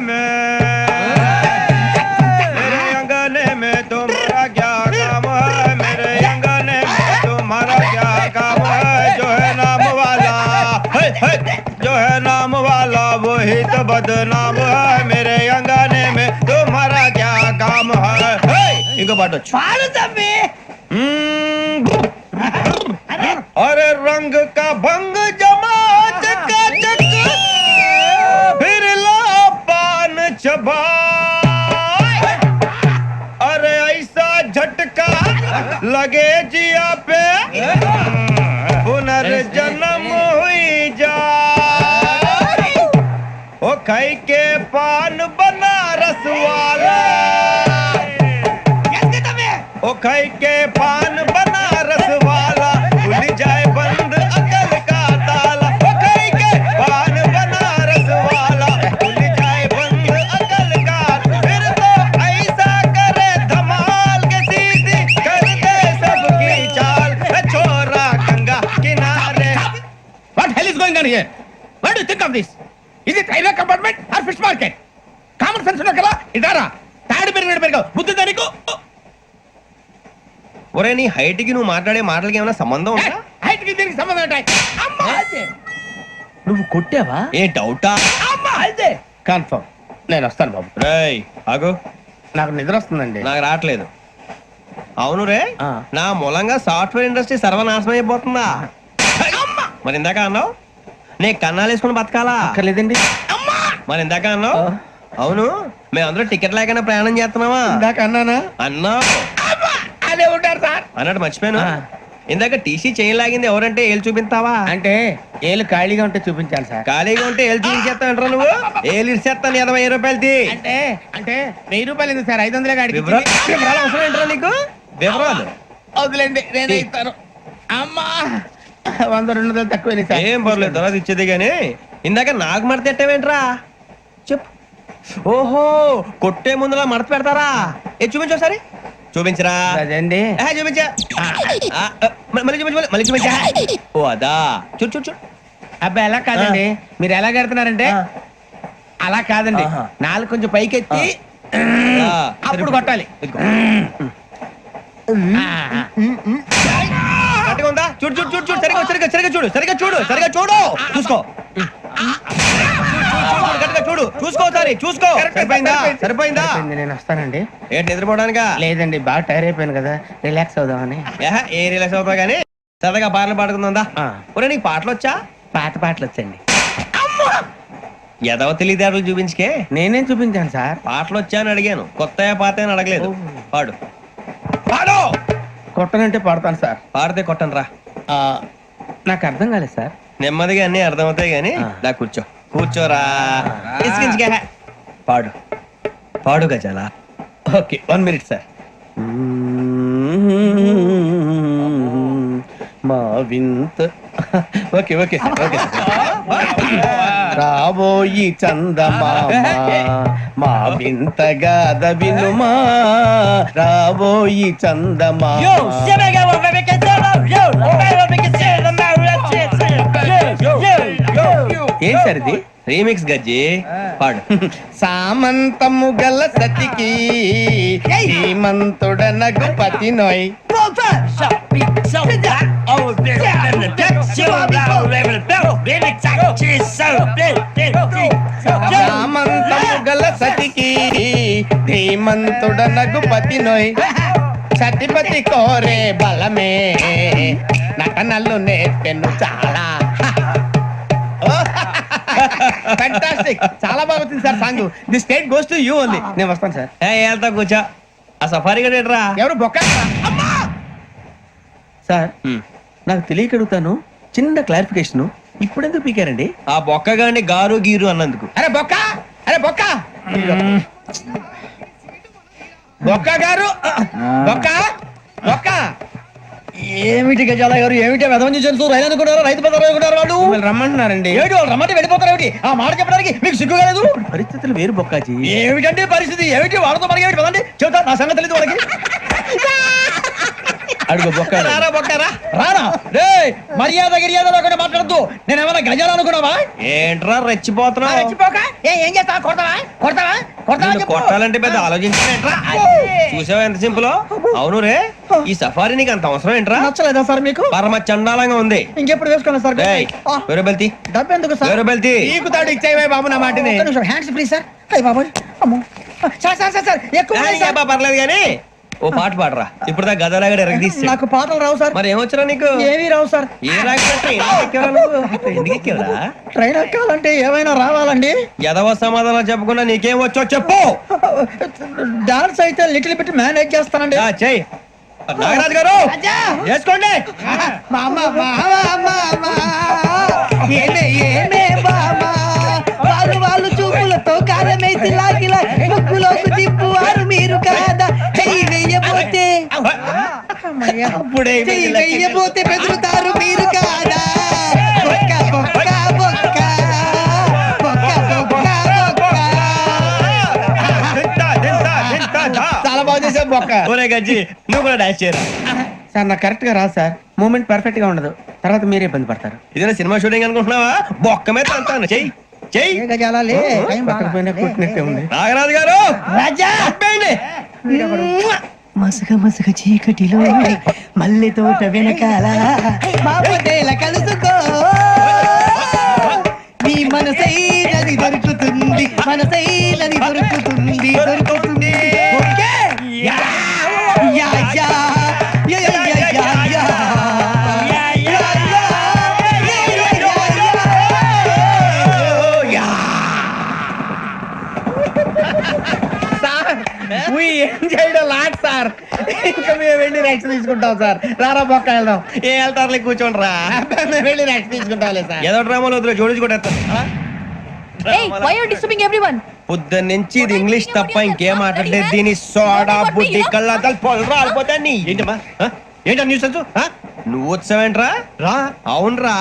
Speaker 4: में तुम्हारा क्या काम है? मेरे अंगने में तुम्हारा क्या काम है? जो है नाम वाला, जो है नाम वाला वही तो बदनाम है। मेरे अंगने में तुम्हारा क्या काम है? इनको बाटो
Speaker 12: పాడు తమ్మి.
Speaker 4: अरे रंग का भंग जमा चकाचक फिर ला पान चबा। अरे ऐसा झटका लगे जिया पे पुनर्जन्म हुई जा। ओ खाई के पान बनारस वाला, ओ खाई के पान बनारस वाला खुल जाए बंद अकल का ताला। ओ खाई के पान बनारस वाला खुल जाए बंद अकल का। फिर तो ऐसा करे धमाल के सीधी कर दे सबकी चाल। छोरा गंगा किनारे।
Speaker 5: What hell is going on here? What do you think of this? Is it railway compartment or fish market? Common sense ఉన్న కదా ఇదారా తాడు పెరిగినట్టు బుద్ధి దానికి.
Speaker 4: ఒరే నీ హైట్ కి నువ్వు మాట్లాడే మాటలకి ఏమైనా సంబంధం ఉందా?
Speaker 5: హైట్ కి దీనికి సంబంధం ఉంటాయి. అమ్మా నువ్వు కొట్టావా?
Speaker 4: ఏ డౌటా?
Speaker 5: అమ్మా అయితే కన్ఫర్మ్ నేను వస్తాను బాబు.
Speaker 4: రేయ్ ఆగు,
Speaker 5: నాకు నిద్ర వస్తుందండి.
Speaker 4: నాకు రావట్లేదు. అవును రే,
Speaker 5: ఆ.
Speaker 4: నా మూలంగా సాఫ్ట్వేర్ ఇండస్ట్రీ సర్వనాశనం అయిపోతుందా? మరి ఇందాక అన్నావు నీ కన్నాలు వేసుకుని బతకాలా?
Speaker 5: అక్కర్లేదండి.
Speaker 4: మరి ఇందాక అన్నావు అవును మేమందరూ టికెట్ లేకుండా ప్రయాణం చేస్తున్నావా?
Speaker 5: ఇందాక అన్నానా?
Speaker 4: అన్నావు.
Speaker 5: అదే ఉంటారు సార్
Speaker 4: అన్నట్టు మర్చిపోయాను.
Speaker 5: ఆ.
Speaker 4: ఇందాక టీసీ చేయి లాగింది ఎవరంటే ఏళ్ళు చూపిస్తావా?
Speaker 5: అంటే ఏళ్ళు ఖాళీగా ఉంటే చూపించాలి సార్.
Speaker 4: ఖాళీగా ఉంటే ఏళ్ళు చూపించేస్తానంటారా నువ్వు? ఏళ్ళు ఇచ్చేస్తాను 20 రూపాయలది.
Speaker 5: అంటే అంటే 1000 రూపాయలు ఎందుకు సార్? 500 గాడికి
Speaker 4: వివరాలు అవసరం ఏంటరా నీకు? వివరాలు
Speaker 5: వదిలేండి నేనే ఇస్తాను. అమ్మా 100 200 తక్కువ సార్.
Speaker 4: ఏం పర్లేదు తర్వాత ఇచ్చేది గానీ ఇందాక నాకు మడత ఎట్టవేంట్రా చెప్పు. ఓహో కొట్టే ముందులా మడత పెడతారా? ఏ చూపించు ఒకసారి చూపించరా.
Speaker 5: అదండి
Speaker 4: చూపించా. మళ్ళీ చూపించు మళ్ళీ చూపించా. ఓ అదా చూడు చూడు చూడు.
Speaker 5: అబ్బాయి ఎలా కాదండి, మీరు ఎలా కడుతున్నారంటే అలా కాదండి. నాలుగు కొంచెం పైకెత్తి అప్పుడు కొట్టాలి.
Speaker 4: కరెక్ట్గా ఉందా? చూడు చూడు చూడు చూడు సరిగా సరిగా సరిగా చూడు సరిగా చూడు సరిగా చూడు చూసుకో. కరెక్ట్గా చూడు చూసుకో సరి చూసుకో. సరిపోయిందా? సరిపోయిందా?
Speaker 5: నేను వస్తానండి.
Speaker 4: ఏంటి నిద్రపోవడానికా?
Speaker 5: లేదండి బాగా టైర్ అయిపోయాను కదా, రిలాక్స్ అవుదామని.
Speaker 4: ఏ రిలాక్స్ అవుతావు కానీ సరదాగా పాటలు పాడుకుందా?
Speaker 5: ఆ.
Speaker 4: ఒరే నీకు పాటలు వచ్చా?
Speaker 5: పాత పాటలు వచ్చండి.
Speaker 4: ఎదవ తెలివితేటలు చూపించుకే.
Speaker 5: నేనేం చూపించాను సార్?
Speaker 4: పాటలు వచ్చా అని అడిగాను, కొత్త పాత అని అడగలేదు. పాడు పాడు.
Speaker 5: కొట్టనంటే పడతాను సార్.
Speaker 4: పాడితే కొట్టను రా.
Speaker 5: నాకు అర్థం కాలేదు సార్.
Speaker 4: నెమ్మదిగా అన్ని అర్థమవుతాయి గానీ దా కూర్చో కూర్చోరా. ఇసుకించుకే. పాడు పాడు గజాల.
Speaker 5: Okay 1 minute sir. మా వింత okay okay sir okay sir. రాబోయి చందమామ మా వింత గాథ వినుమా, రాబోయి చందమామ. ఏం సార్ ఇది?
Speaker 4: రీమిక్స్ గజ్జి పాడు.
Speaker 5: సామంతము గల సతికి శ్రీమంతుడనగు పతి నోయ్. సామంతము గల సతికి
Speaker 2: శ్రీమంతుడనగు పతి నోయ్ సతిపతి కోరే బలమే నటనలు నేర్పెను చాలా. ఫ్యాంటాస్టిక్, చాలా బాగా వచ్చింది sir song. The state goes to you only. నేను వస్తాను సార్.
Speaker 4: వెళ్తా కూర్చో. ఆ సఫారీ గడేట్రా
Speaker 2: ఎవరు బొక్క?
Speaker 5: సార్ నాకు తెలియక అడుగుతాను, చిన్న క్లారిఫికేషన్. ఇప్పుడెందుకు పీకారండి?
Speaker 4: ఆ బొక్కగాని గారు గీరు అన్నందుకు.
Speaker 2: అరే బొక్క, అరే బొక్క, బొక్క గారు, బొక్క బొక్క.
Speaker 9: ఏమిటి గజాల గారు, ఏమిటి వెదవని చూసారు? రైలు అనుకున్నారు, రైతు బజార్ అనుకున్నారు వాళ్ళు.
Speaker 2: మిమ్మల్ని రమ్మంటున్నారండి.
Speaker 9: ఏమిటి వాళ్ళు రమ్మంటే వెళ్ళిపోతారు? ఏమిటి ఆ మాట చెప్పడానికి మీకు సిగ్గు కాలేదు?
Speaker 5: పరిస్థితులు వేరు బొక్కాజీ.
Speaker 9: ఏమిటంటే పరిస్థితి? ఏమిటి వాళ్ళతో మనకి ఏమిటి పదండి, చెబుతా నా సంగతి తెలియదు వాళ్ళకి.
Speaker 5: అడుగు బొక్క.
Speaker 4: రారా బొక్కరా.
Speaker 9: రానా రే, మర్యాద గిర్యాద లేకుండా మాట్లాడద్దు. నేను ఏమైనా గజాలు అనుకున్నావా?
Speaker 4: ఏంట్రా రెచ్చిపోతున్నావు?
Speaker 12: మర్చిపోక ఏం చేస్తావా? కొడతావా కొడతావా కొడతావా
Speaker 4: నిన్ను
Speaker 12: చెప్పు.
Speaker 4: కొట్టాలంటే పెద్ద ఆలోచించానేంట్రా. చూసావా ఎంత సింపుల్? అవును రే, ఈ సఫారీ నీకు అంత అవసరం ఏంట్రా?
Speaker 9: నచ్చలేదా సార్ మీకు?
Speaker 4: పరమ చండాలంగా ఉంది.
Speaker 9: ఇంకెప్పుడు వేసుకోండి సార్.
Speaker 4: వేరే బెల్తి,
Speaker 9: డబ్బు ఎందుకు సార్?
Speaker 4: వేరే బెల్తి.
Speaker 2: నీకు తాడు ఇచ్చేవే బాబు నా మాటని.
Speaker 12: Hands free sir. అయ్యి బాబోయ్, అమ్మో. సార్ సార్ సార్ సార్ ఎక్కువ ఉన్నాయి సార్.
Speaker 4: పర్లేదు కానీ ఓ పాట పాడరా. ఇప్పుడు దా గదలాగడ ఎరగదీసి.
Speaker 9: నాకు పాటలు రావు సార్.
Speaker 4: మరి ఏమొచ్చరా నీకు?
Speaker 9: ఏమీ రావు సార్.
Speaker 4: ఏ రాకపోతే ఎందుకు ఎక్కేవరా?
Speaker 9: ట్రైన్ ఎక్కాలంటే ఏమైనా రావాలండి.
Speaker 4: ఎదవ సమాధానం చెప్పకుండా నీకేం వచ్చో చెప్పు.
Speaker 9: డాన్స్ అయితే లిటిల్ బిట్ మేనేజ్ చేస్తానండి.
Speaker 4: చెయ్యి నాగరాజు గారు, వేసుకోండి.
Speaker 12: మామ మామ మామ ఏమే ఏమే మామ వాళ్ళు వాళ్ళు చూపులతో కారమేసి లాగిలా ముక్కులోకి తిప్పువారు మీరు కాదా? చెయ్యి వెయ్యబోతే
Speaker 4: అప్పుడే
Speaker 12: చెయ్యి వెయ్యబోతే బెదురుతారు మీరు కాదా? బొక్క బొక్క బొక్క బొక్క బొక్క బొక్క.
Speaker 2: చాలా బాగా చేసావు బొక్క.
Speaker 4: ఒరే గజ్జి, నువ్వు కూడా డాన్స్ చేయరా.
Speaker 5: సార్ నాకు కరెక్ట్ గా రాదు సార్. మూమెంట్ పర్ఫెక్ట్ గా ఉండదు, తర్వాత మీరే ఇబ్బంది పడతారు.
Speaker 4: ఇదేనా సినిమా షూటింగ్ అనుకుంటున్నావా? బొక్క మీద అంతాను. చెయ్యి చెయ్యి.
Speaker 12: ఏ గజాలాలే టైం
Speaker 5: పక్కన పోయినా కొట్టినట్టే ఉంది.
Speaker 4: నాగరాజు గారు
Speaker 12: రాజా
Speaker 4: చెప్పండి.
Speaker 12: మసక మసక చీకటిలో మల్లె తోట వెనకాల బాబుదేల కలుసుకో నీ మనసైనది దొరుకుతుంది, మనసైనది దొరుకుతుంది దొరుకుతుంది. Okay? Yeah yeah yeah yeah yeah yeah yeah yeah.
Speaker 2: We enjoyed a lot, sir. ఇంకా మేము వెళ్ళి రెక్స్ తీసుకుంటాం సార్. రారా బొక్క వెళ్దాం.
Speaker 4: ఏ వెళ్తారులే, కూర్చోండి రా.
Speaker 2: మేము వెళ్ళి రెక్స్ తీసుకుంటాంలే సార్.
Speaker 4: ఏదో డ్రామాలో వద్దు, జోడించుకుంటారు. పొద్దున్న నుంచి ఇది ఇంగ్లీష్ తప్ప ఇంకేం మాట్లాడలేదు. దీని సోడా బుద్ధి కళ్ళ పొలు రాలిపోతా. నీ ఏంటమ్మా ఏంటా న్యూస్? నువ్వు వచ్చావేంట్రా? రా. అవునరా,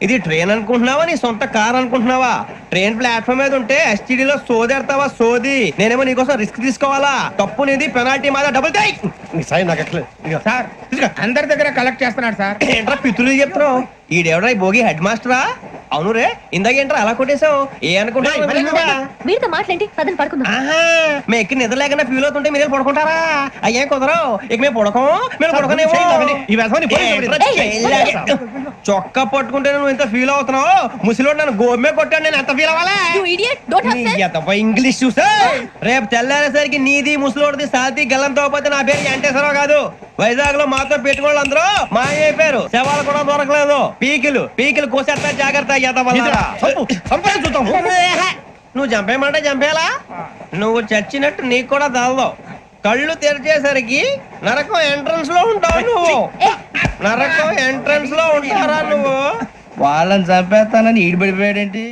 Speaker 4: ఇది ట్రైన్ అనుకుంటున్నావా నీ సొంత కార్ అనుకుంటున్నావా? ట్రైన్ ప్లాట్ఫామ్ మీద ఉంటే STD లో సోదేడతావా? సోది. నేనేమో నీకోసం రిస్క్ తీసుకోవాలా? తప్పు నీది, పెనాల్టీ మాదా, డబుల్ టై.
Speaker 2: సార్ అందరి దగ్గర కలెక్ట్ చేస్తున్నాడు సార్.
Speaker 4: ఏంట్రా పితులు చెప్తున్నావు? ఈడెవడ్రా ఈ భోగి హెడ్ మాస్టరా? అవును రే, ఇందాకేంట్రా అలా కొట్టేశావు? ఏ అనుకుంటున్నావు?
Speaker 11: మీరుతో మాట్లాడి పదని పడుకుందాం.
Speaker 4: ఆహా, మేము ఎక్కి నిద్ర లేకుండా ఫీల్ అవుతుంటే మీరు పడుకుంటారా? అయ్యే కుదరవు. ఇక మేము పడకం, మేము పడకనేమో. చొక్కా పట్టుకుంటే నువ్వు ఎంత ఫీల్ అవుతున్నావు? ముసలివాడు నన్ను గోమే కొట్టాడు, నేను ఎంత ఫీల్ అవ్వాలా? ఇంగ్లీష్ చూసా. రేపు తెల్లారేసరికి నీది ముసలోడిది సాతి గల్లంతో పోతే నా పేరు వెంకటేశ్వరరావు కాదు. వైజాగ్ లో మాతో పెట్టుకోళ్ళు అందరూ మాయైపోయారు. శవాలు కూడా దొరకలేదు. పీకిలు పీకిలు కోసేస్తా, జాగ్రత్త. నువ్వు చంపేయమంటే చంపేలా? నువ్వు చచ్చినట్టు నీకు కూడా తగదు. కళ్ళు తెరిచేసరికి నరకం ఎంట్రన్స్ లో ఉంటావు నువ్వు. నరకం ఎంట్రన్స్ లో ఉంటారా నువ్వు?
Speaker 5: వాళ్ళని చంపేస్తానని ఈడిపడిపోయాడేంటి?